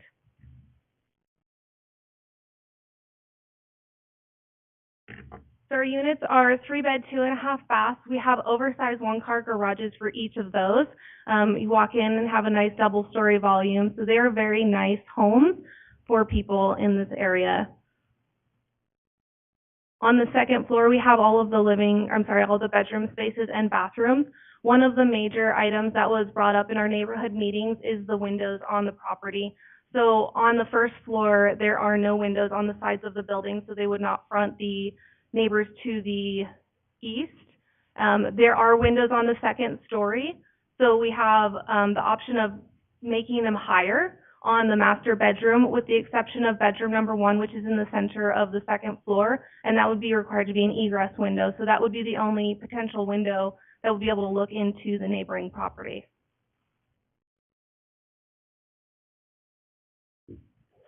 So our units are 3-bed, 2.5 baths. We have oversized 1-car garages for each of those. You walk in and have a nice double-story volume. So they are very nice homes for people in this area. On the second floor, we have all of the bedroom spaces and bathrooms. One of the major items that was brought up in our neighborhood meetings is the windows on the property. So on the first floor, there are no windows on the sides of the building, so they would not front the neighbors to the east. There are windows on the second story, so we have the option of making them higher on the master bedroom, with the exception of bedroom number 1, which is in the center of the second floor, and that would be required to be an egress window. So that would be the only potential window that would be able to look into the neighboring property.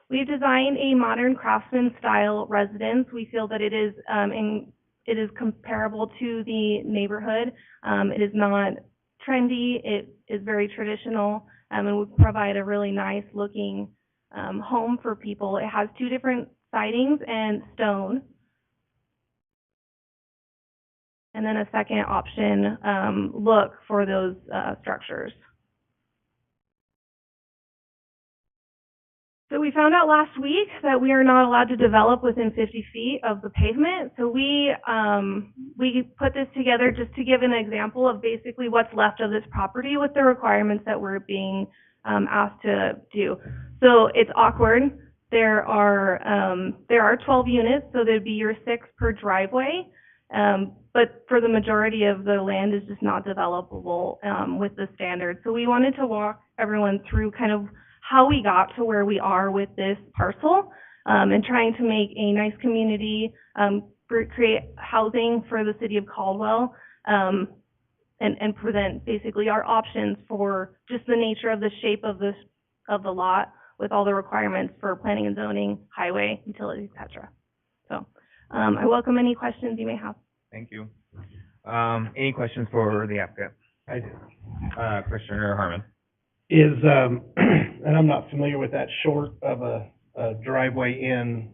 We've designed a modern craftsman style residence. We feel that it is comparable to the neighborhood. It is not trendy. It is very traditional, and would provide a really nice looking home for people. It has 2 different sidings and stone. and then a second option, look for those, structures. So we found out last week that we are not allowed to develop within 50 feet of the pavement. So we put this together just to give an example of basically what's left of this property with the requirements that we're being asked to do. So it's awkward. There are 12 units, so there'd be your 6 per driveway. But for the majority of the land is just not developable with the standards. So we wanted to walk everyone through kind of how we got to where we are with this parcel, and trying to make a nice community, create housing for the city of Caldwell, and present basically our options for just the nature of the shape of the lot with all the requirements for planning and zoning, highway, utilities, et cetera. So, I welcome any questions you may have. Thank you. Any questions for the applicant? I do. Commissioner Harmon? Is, and I'm not familiar with that short of a driveway in,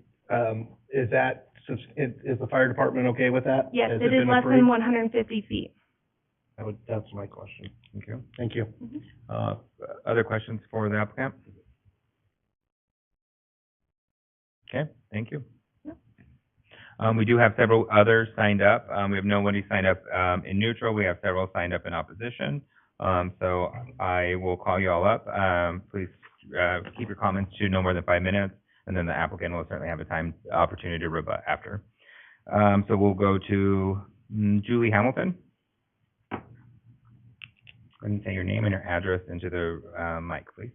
is that, is the fire department okay with that? Yes, Has it is been less than approved? 150 feet. That's my question. Thank you. Thank you. Other questions for the applicant? Okay, thank you. We do have several others signed up. We have nobody signed up in neutral. We have several signed up in opposition. So I will call you all up. Please keep your comments to no more than 5 minutes, and then the applicant will certainly have a opportunity to rebut after. So we'll go to Julie Hamilton. Go ahead and say your name and your address into the mic, please.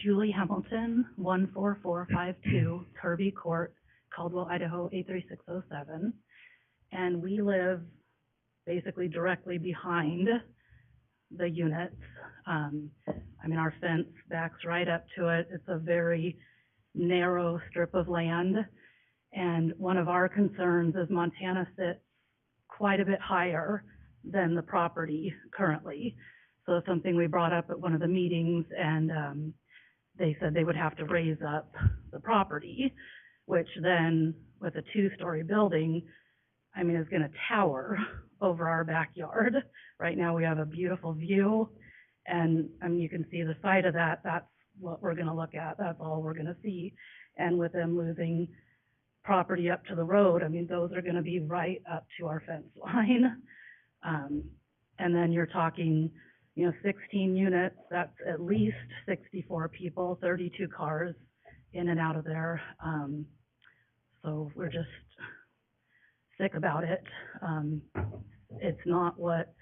Julie Hamilton, 14452 Kirby Court, Caldwell, Idaho, 83607. And we live basically directly behind the units. I mean, our fence backs right up to it. It's a very narrow strip of land. And one of our concerns is Montana sits quite a bit higher than the property currently. So it's something we brought up at one of the meetings, and they said they would have to raise up the property, which then with a 2-story building, I mean, is going to tower over our backyard. Right now we have a beautiful view, and I mean, you can see the side of that. That's what we're going to look at. That's all we're going to see. And with them losing property up to the road, I mean, those are going to be right up to our fence line. And then you're talking, you know, 16 units, that's at least 64 people, 32 cars in and out of there. So we're just sick about it. It's not what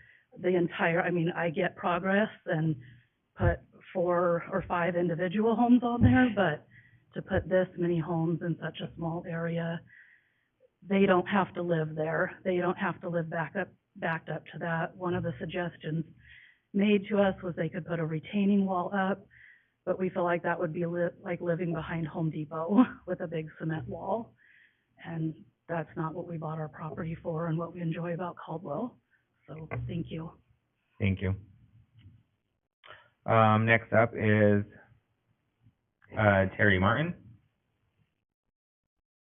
the entire, I mean, I get progress and put 4 or 5 individual homes on there, but to put this many homes in such a small area, they don't have to live there. They don't have to live backed up to that. One of the suggestions made to us was they could put a retaining wall up, but we feel like that would be like living behind Home Depot with a big cement wall. And that's not what we bought our property for and what we enjoy about Caldwell. So thank you. Thank you. Next up is Terry Martin.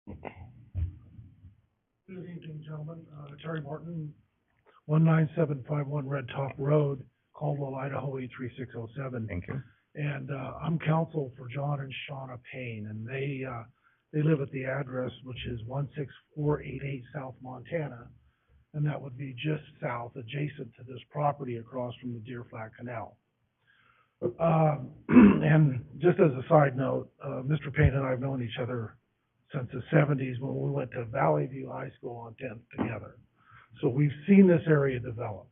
Good evening, gentlemen. Terry Martin, 19751 Red Top Road, Caldwell, Idaho, 83607. Thank you. And I'm counsel for John and Shauna Payne, and they live at the address which is 16488 South Montana, and that would be just south, adjacent to this property across from the Deer Flat Canal. And just as a side note, Mr. Payne and I have known each other since the 70s when we went to Valley View High School on 10th together. So we've seen this area develop.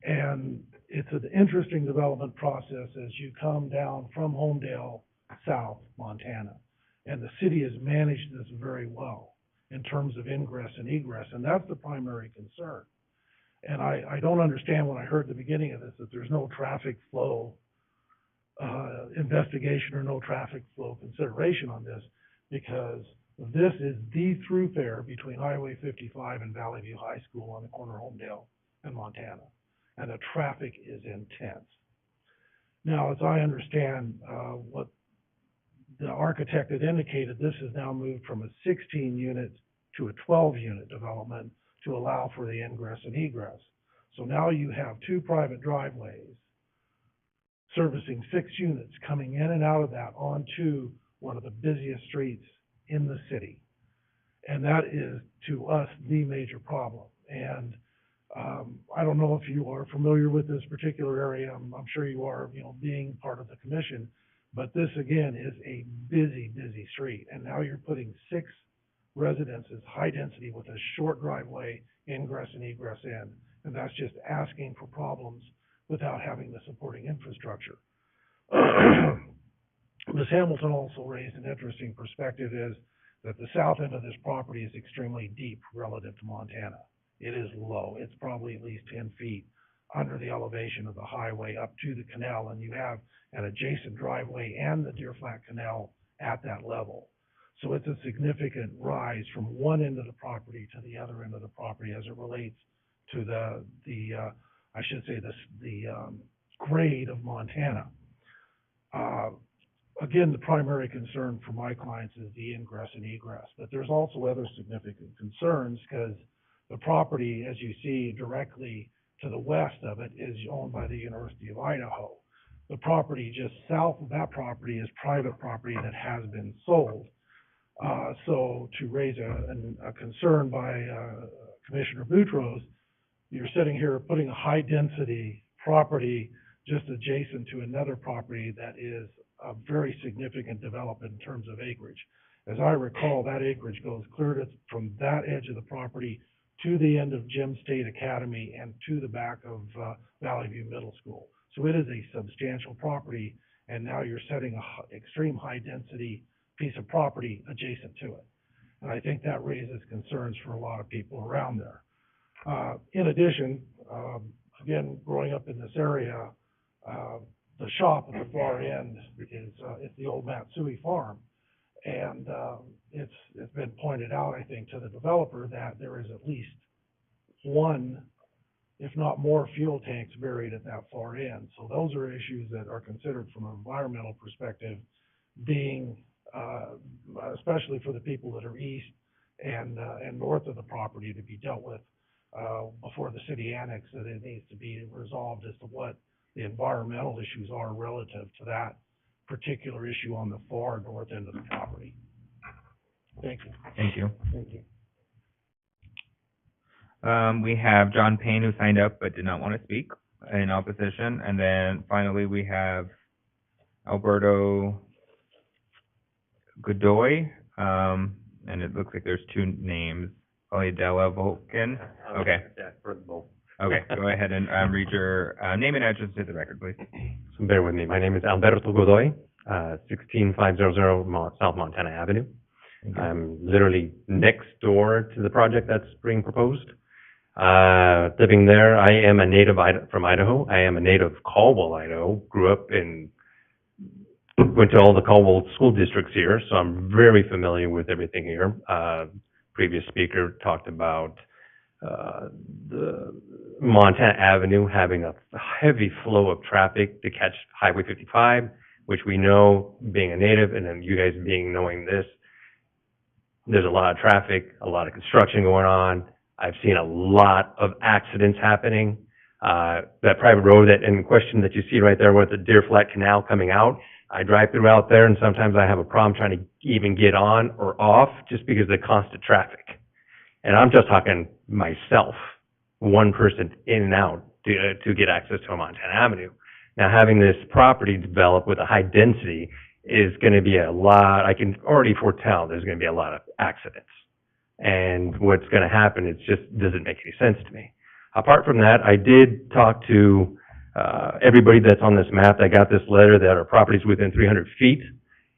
And it's an interesting development process as you come down from Homedale, South Montana. And the city has managed this very well in terms of ingress and egress, and that's the primary concern. And I don't understand when I heard the beginning of this that there's no traffic flow investigation or no traffic flow consideration on this, because this is the thoroughfare between Highway 55 and Valley View High School on the corner of Homedale and Montana, and the traffic is intense. Now, as I understand what the architect had indicated, this has now moved from a 16-unit to a 12-unit development to allow for the ingress and egress. So now you have two private driveways servicing 6 units coming in and out of that onto one of the busiest streets in the city. And that is, to us, the major problem. And I don't know if you are familiar with this particular area. I'm sure you are, being part of the commission. But this, again, is a busy, busy street. And now you're putting 6 residences, high density, with a short driveway, ingress and egress in. And that's just asking for problems without having the supporting infrastructure. Ms. Hamilton also raised an interesting perspective, is that the south end of this property is extremely deep relative to Montana. It is low. It's probably at least 10 feet under the elevation of the highway up to the canal, and you have an adjacent driveway and the Deer Flat Canal at that level. So it's a significant rise from one end of the property to the other end of the property as it relates to the grade of Montana. Again, the primary concern for my clients is the ingress and egress, but there's also other significant concerns, because the property, as you see directly to the west of it, is owned by the University of Idaho. The property just south of that property is private property that has been sold. So to raise a concern by Commissioner Boutros, you're sitting here putting a high-density property just adjacent to another property that is a very significant development in terms of acreage. As I recall, that acreage goes clear from that edge of the property to the end of Gem State Academy and to the back of Valley View Middle School. So it is a substantial property, and now you're setting an extreme high-density piece of property adjacent to it. And I think that raises concerns for a lot of people around there. In addition, again, growing up in this area, the shop at the far end is the old Matsui farm. And it's been pointed out, I think, to the developer that there is at least one, if not more, fuel tanks buried at that far end. So those are issues that are considered from an environmental perspective, being especially for the people that are east and north of the property, to be dealt with before the city annex, that it needs to be resolved as to what the environmental issues are relative to that particular issue on the far north end of the property. Thank you. Thank you. Thank you. We have John Payne, who signed up but did not want to speak in opposition. And then finally, we have Alberto Godoy, and it looks like there's 2 names. Della Volken. Okay. Okay, go ahead and read your name and address to the record, please. So bear with me. My name is Alberto Godoy, 16500 South Montana Avenue. I'm literally next door to the project that's being proposed. Living there, I am a native from Idaho. I am a native of Caldwell, Idaho. Went to all the Caldwell school districts here, so I'm very familiar with everything here. Previous speaker talked about the Montana Avenue having a heavy flow of traffic to catch Highway 55, which we know, being a native, and then you guys knowing this, there's a lot of traffic, a lot of construction going on. I've seen a lot of accidents happening. That private road in question that you see right there with the Deer Flat Canal coming out, I drive through out there, and sometimes I have a problem trying to even get on or off just because of the constant traffic. And I'm just talking myself, one person in and out to get access to a Montana Avenue. Now, having this property develop with a high density is going to be a lot. I can already foretell there's going to be a lot of accidents. And what's going to happen, it just doesn't make any sense to me. Apart from that, I did talk to everybody that's on this map that got this letter that are properties within 300 feet.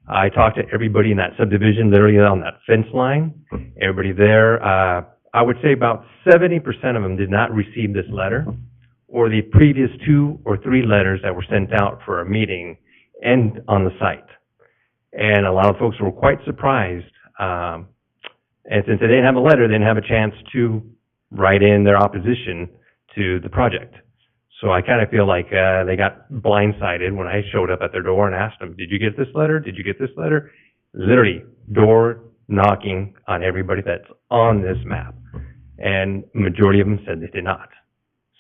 I talked to everybody in that subdivision, literally on that fence line. Everybody there, I would say about 70% of them did not receive this letter or the previous 2 or 3 letters that were sent out for a meeting and on the site. And a lot of folks were quite surprised. And since they didn't have a letter, they didn't have a chance to write in their opposition to the project. So I kind of feel like they got blindsided when I showed up at their door and asked them, did you get this letter? Did you get this letter? Literally, door knocking on everybody that's on this map. And majority of them said they did not.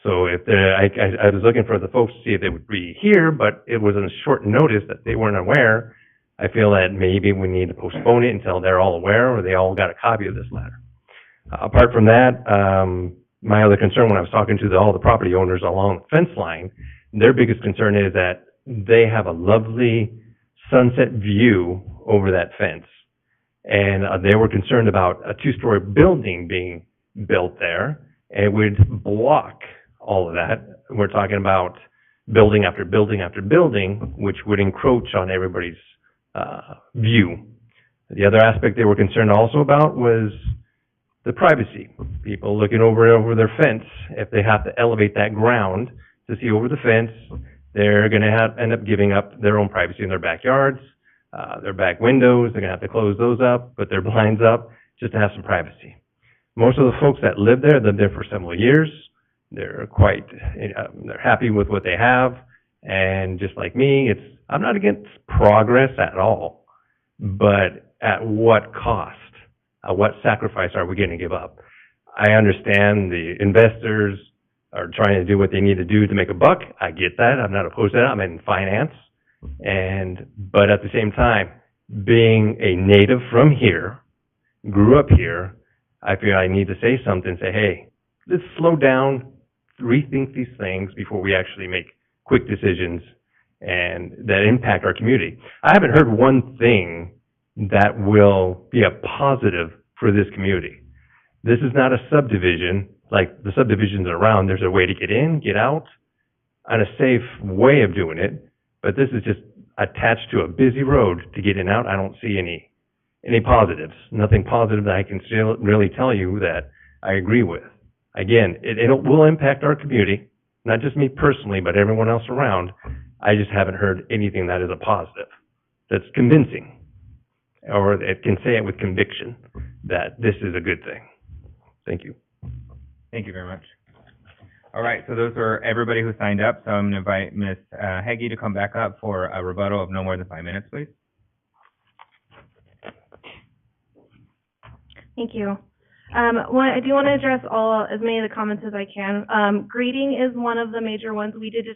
So if I was looking for the folks to see if they would be here, but it was on short notice that they weren't aware. I feel that maybe we need to postpone it until they're all aware or they all got a copy of this letter. Apart from that, my other concern when I was talking to all the property owners along the fence line, their biggest concern is that they have a lovely sunset view over that fence. And they were concerned about a two-story building being built there. It would block all of that. We're talking about building after building after building, which would encroach on everybody's view. The other aspect they were concerned also about was the privacy. People looking over their fence, if they have to elevate that ground to see over the fence, they're going to end up giving up their own privacy in their backyards, their back windows. They're going to have to close those up, put their blinds up, just to have some privacy. Most of the folks that live there lived there for several years. They're they're happy with what they have. And just like me, I'm not against progress at all, but at what cost? What sacrifice are we going to give up? I understand the investors are trying to do what they need to do to make a buck. I get that. I'm not opposed to that. I'm in finance. But at the same time, being a native from here, grew up here, I feel I need to say something, say, hey, let's slow down, rethink these things before we actually make quick decisions and that impact our community. I haven't heard one thing that will be a positive for this community. This is not a subdivision like the subdivisions around. There's a way to get in, get out, on a safe way of doing it. But this is just attached to a busy road to get in and out. I don't see any positives. Nothing positive that I can still really tell you that I agree with. Again, it will impact our community, not just me personally, but everyone else around. I just haven't heard anything that is a positive, that's convincing, or it can say it with conviction that this is a good thing. Thank you. Thank you very much. All right, so those are everybody who signed up. So I'm going to invite Ms. Heggie to come back up for a rebuttal of no more than 5 minutes, please. Thank you. I do want to address as many of the comments as I can. Grading is one of the major ones. We did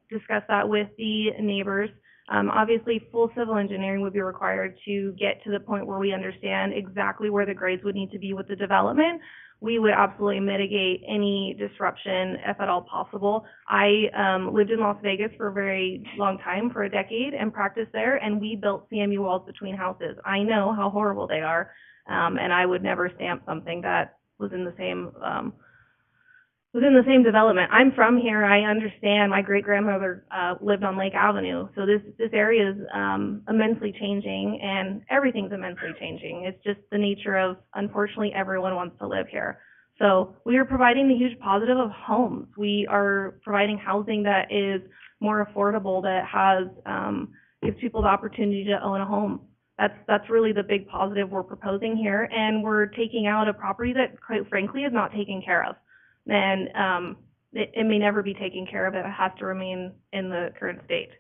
discuss that with the neighbors. Obviously, full civil engineering would be required to get to the point where we understand exactly where the grades would need to be with the development. We would absolutely mitigate any disruption if at all possible. I lived in Las Vegas for a very long time, for a decade, and practiced there, and we built CMU walls between houses. I know how horrible they are. And I would never stamp something that was in the same development. I'm from here. I understand. My great grandmother lived on Lake Avenue, so this area is immensely changing, and everything's immensely changing. It's just the nature of, unfortunately, everyone wants to live here. So we are providing the huge positive of homes. We are providing housing that is more affordable, that has gives people the opportunity to own a home. That's really the big positive we're proposing here, and we're taking out a property that, quite frankly, is not taken care of. And it may never be taken care of. It has to remain in the current state.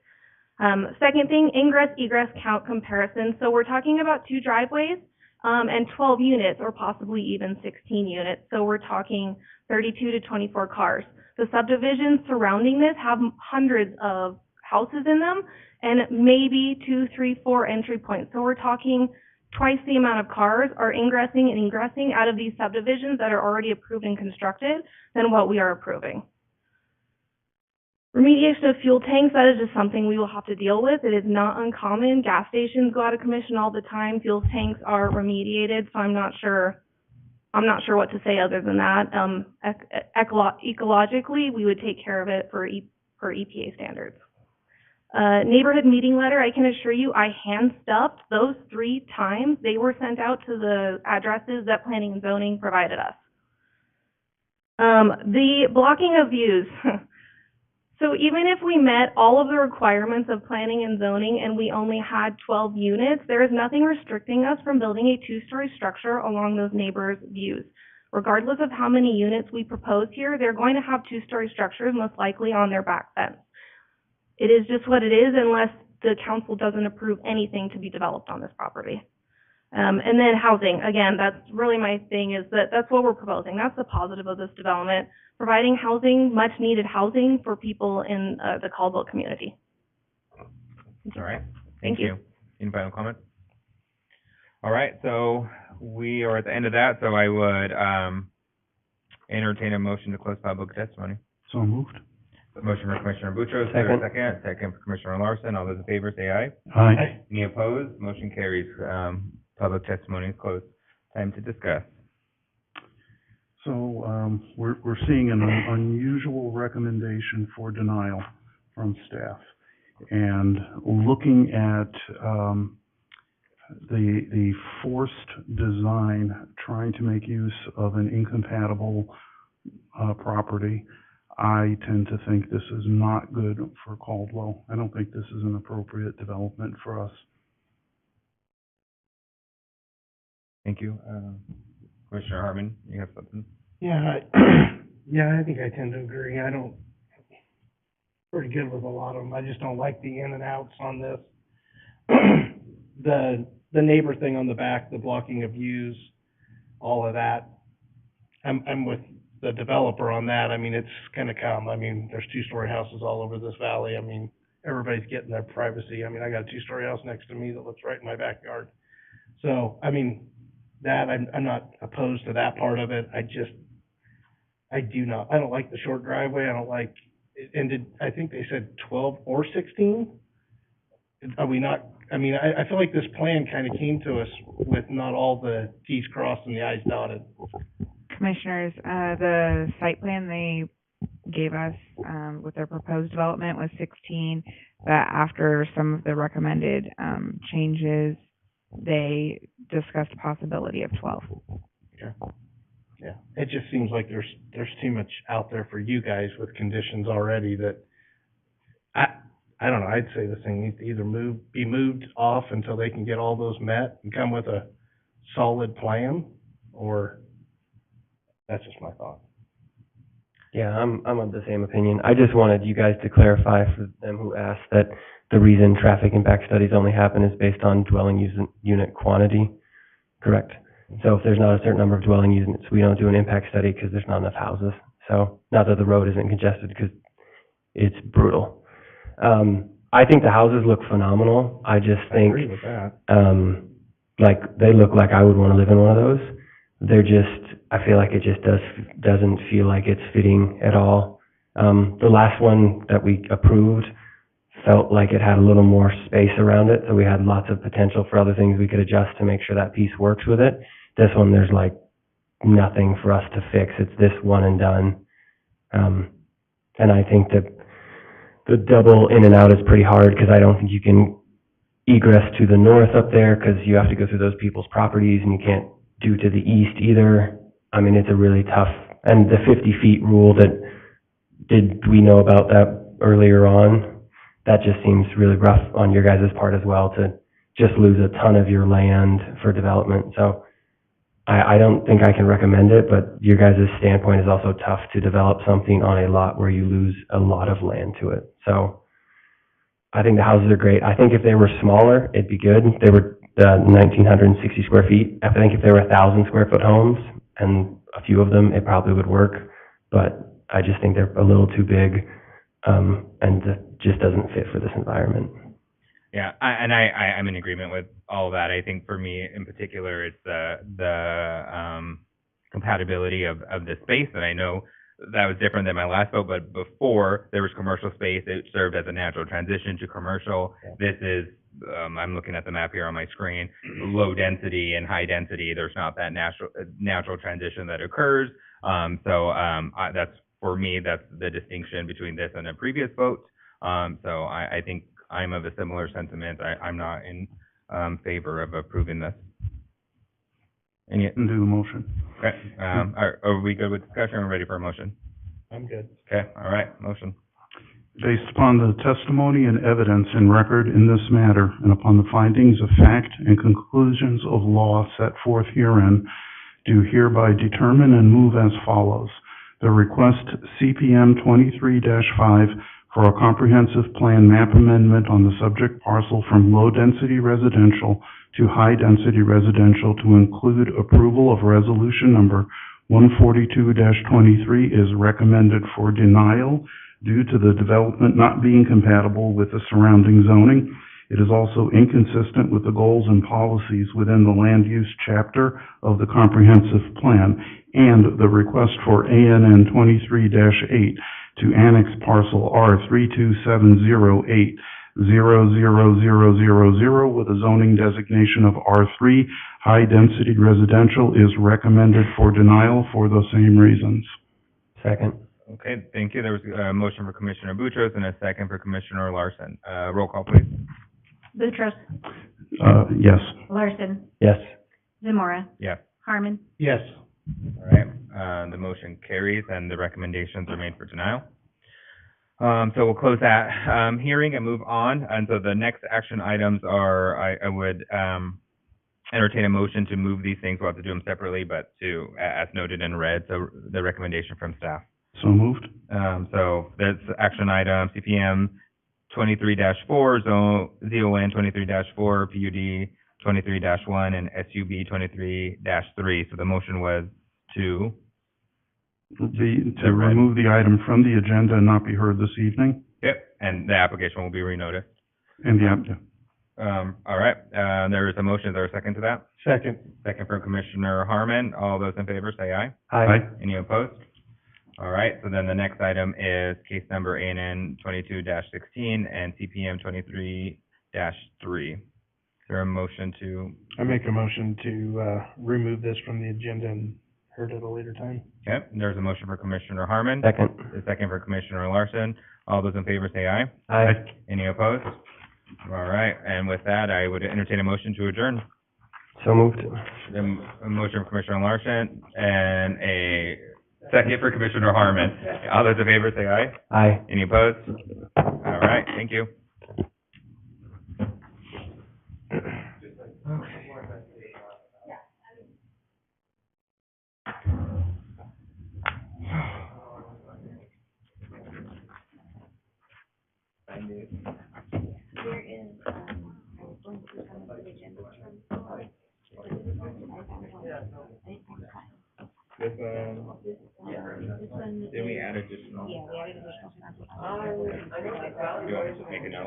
Second thing, ingress-egress count comparison. So we're talking about 2 driveways and 12 units, or possibly even 16 units. So we're talking 32 to 24 cars. The subdivisions surrounding this have hundreds of houses in them, and maybe 2, 3, 4 entry points. So we're talking twice the amount of cars are ingressing and egressing out of these subdivisions that are already approved and constructed than what we are approving. Remediation of fuel tanks, that is just something we will have to deal with. It is not uncommon. Gas stations go out of commission all the time. Fuel tanks are remediated, so I'm not sure what to say other than that. Ecologically, we would take care of it for EPA standards. Neighborhood meeting letter, I can assure you, I hand-stuffed those 3 times. They were sent out to the addresses that Planning and Zoning provided us. The blocking of views. So even if we met all of the requirements of Planning and Zoning and we only had 12 units, there is nothing restricting us from building a 2-story structure along those neighbors' views. Regardless of how many units we propose here, they're going to have 2-story structures, most likely on their back fence. It is just what it is, unless the council doesn't approve anything to be developed on this property. And then housing, again, that's really my thing, is that's what we're proposing. That's the positive of this development, providing housing, much needed housing for people in, the Caldwell community. All right, Thank thank you. Any final comments? All right, so we are at the end of that, so I would, entertain a motion to close public testimony. So moved. Motion for Commissioner Boutros, is there a second? Second for Commissioner Larson. All those in favor say aye. Aye. Any opposed? Motion carries. Public testimony is closed. Time to discuss. So, we're seeing an unusual recommendation for denial from staff. And looking at, the forced design, trying to make use of an incompatible, property, I tend to think this is not good for Caldwell. I don't think this is an appropriate development for us. Thank you. Commissioner Harmon, you have something? Yeah, I think I tend to agree. I don't, pretty good with a lot of them. I just don't like the in and outs on this. The neighbor thing on the back, the blocking of views, all of that. I'm with the developer on that. I mean, it's gonna come. I mean, there's two-story houses all over this valley. I mean, everybody's getting their privacy. I mean, I got a two-story house next to me that looks right in my backyard. So, I mean, that, I'm not opposed to that part of it. I don't like the short driveway. I don't like, I think they said 12 or 16? Are we not, I mean, I feel like this plan kind of came to us with not all the Ts crossed and the Is dotted. Commissioners, the site plan they gave us, with their proposed development was 16, but after some of the recommended, changes, they discussed a possibility of 12. Yeah, it just seems like there's too much out there for you guys with conditions already that, I don't know, I'd say this thing needs to either be moved off until they can get all those met and come with a solid plan, or that's just my thought. Yeah, I'm of the same opinion. I just wanted you guys to clarify for them who asked that the reason traffic impact studies only happen is based on dwelling unit quantity, correct? So if there's not a certain number of dwelling units, we don't do an impact study because there's not enough houses. So not that the road isn't congested, because it's brutal. I think the houses look phenomenal. I just I think, agree with that. like, they look like I would want to live in one of those. They're just, I feel like it just doesn't feel like it's fitting at all. The last one that we approved felt like it had a little more space around it, so we had lots of potential for other things we could adjust to make sure that piece works with it. This one, there's like nothing for us to fix. It's this one and done. And I think that the double in and out is pretty hard, because I don't think you can egress to the north up there, because you have to go through those people's properties, and you can't do to the east either. I mean, it's a really tough, and the 50 feet rule did we know about that earlier on? That just seems really rough on your guys' part as well, to just lose a ton of your land for development. So I don't think I can recommend it, but your guys' standpoint is also tough to develop something on a lot where you lose a lot of land to it. So I think the houses are great. I think if they were smaller, it'd be good. They were 1,960 square feet. I think if they were 1,000 square foot homes, and a few of them, it probably would work. But I just think they're a little too big, and just doesn't fit for this environment. Yeah, I'm in agreement with all of that. I think for me in particular, it's the compatibility of the space, and I know that was different than my last vote, but before there was commercial space, it served as a natural transition to commercial. This is, I'm looking at the map here on my screen, low density and high density. There's not that natural transition that occurs. That's, for me, that's the distinction between this and a previous vote. So I think I'm of a similar sentiment. I'm not in favor of approving this. And yet, And do the motion. okay, are we good with discussion? Are we ready for a motion? I'm good. Okay, all right, motion. Based upon the testimony and evidence in record in this matter, and upon the findings of fact and conclusions of law set forth herein, do hereby determine and move as follows. The request CPM 23-5 for a comprehensive plan map amendment on the subject parcel from low-density residential to high-density residential to include approval of resolution number 142-23 is recommended for denial due to the development not being compatible with the surrounding zoning. It is also inconsistent with the goals and policies within the land use chapter of the comprehensive plan, and the request for ANN 23-8 to annex parcel R 32708000000 with a zoning designation of R3 high-density residential is recommended for denial for the same reasons. Second. Okay, thank you. There was a motion for Commissioner Boutros and a second for Commissioner Larson. Roll call, please. Boutros, Yes. Larson, Yes. Zamora, Yes. Harmon. Yes. All right, the motion carries and the recommendations are made for denial. So we'll close that, hearing and move on. And so the next action items are, I would, entertain a motion to move these things. We'll have to do them separately, but as noted in red, so the recommendation from staff. So moved. So that's action item CPM 23-4, ZON 23-4, PUD 23-1, and SUB 23-3. So the motion was to Remove the item from the agenda and not be heard this evening. Yep, and the application will be renoticed. And the All right, there is a motion. Is there a second to that? Second. Second from Commissioner Harmon. All those in favor say aye. Aye. Any opposed? All right, so then the next item is case number ANN 22-16 and CPM 23-3. Is there a motion to? I make a motion to, remove this from the agenda and heard at a later time. Yep, there's a motion for Commissioner Harmon. Second. A second for Commissioner Larson. All those in favor say aye. Aye. Any opposed? All right, and with that, I would entertain a motion to adjourn. So moved. Then a motion for Commissioner Larson and a second for Commissioner Harmon. All those in favor say aye. Aye. Any opposed? All right, thank you. Did we add additional? Yeah, we added additional. You want me to just make a note?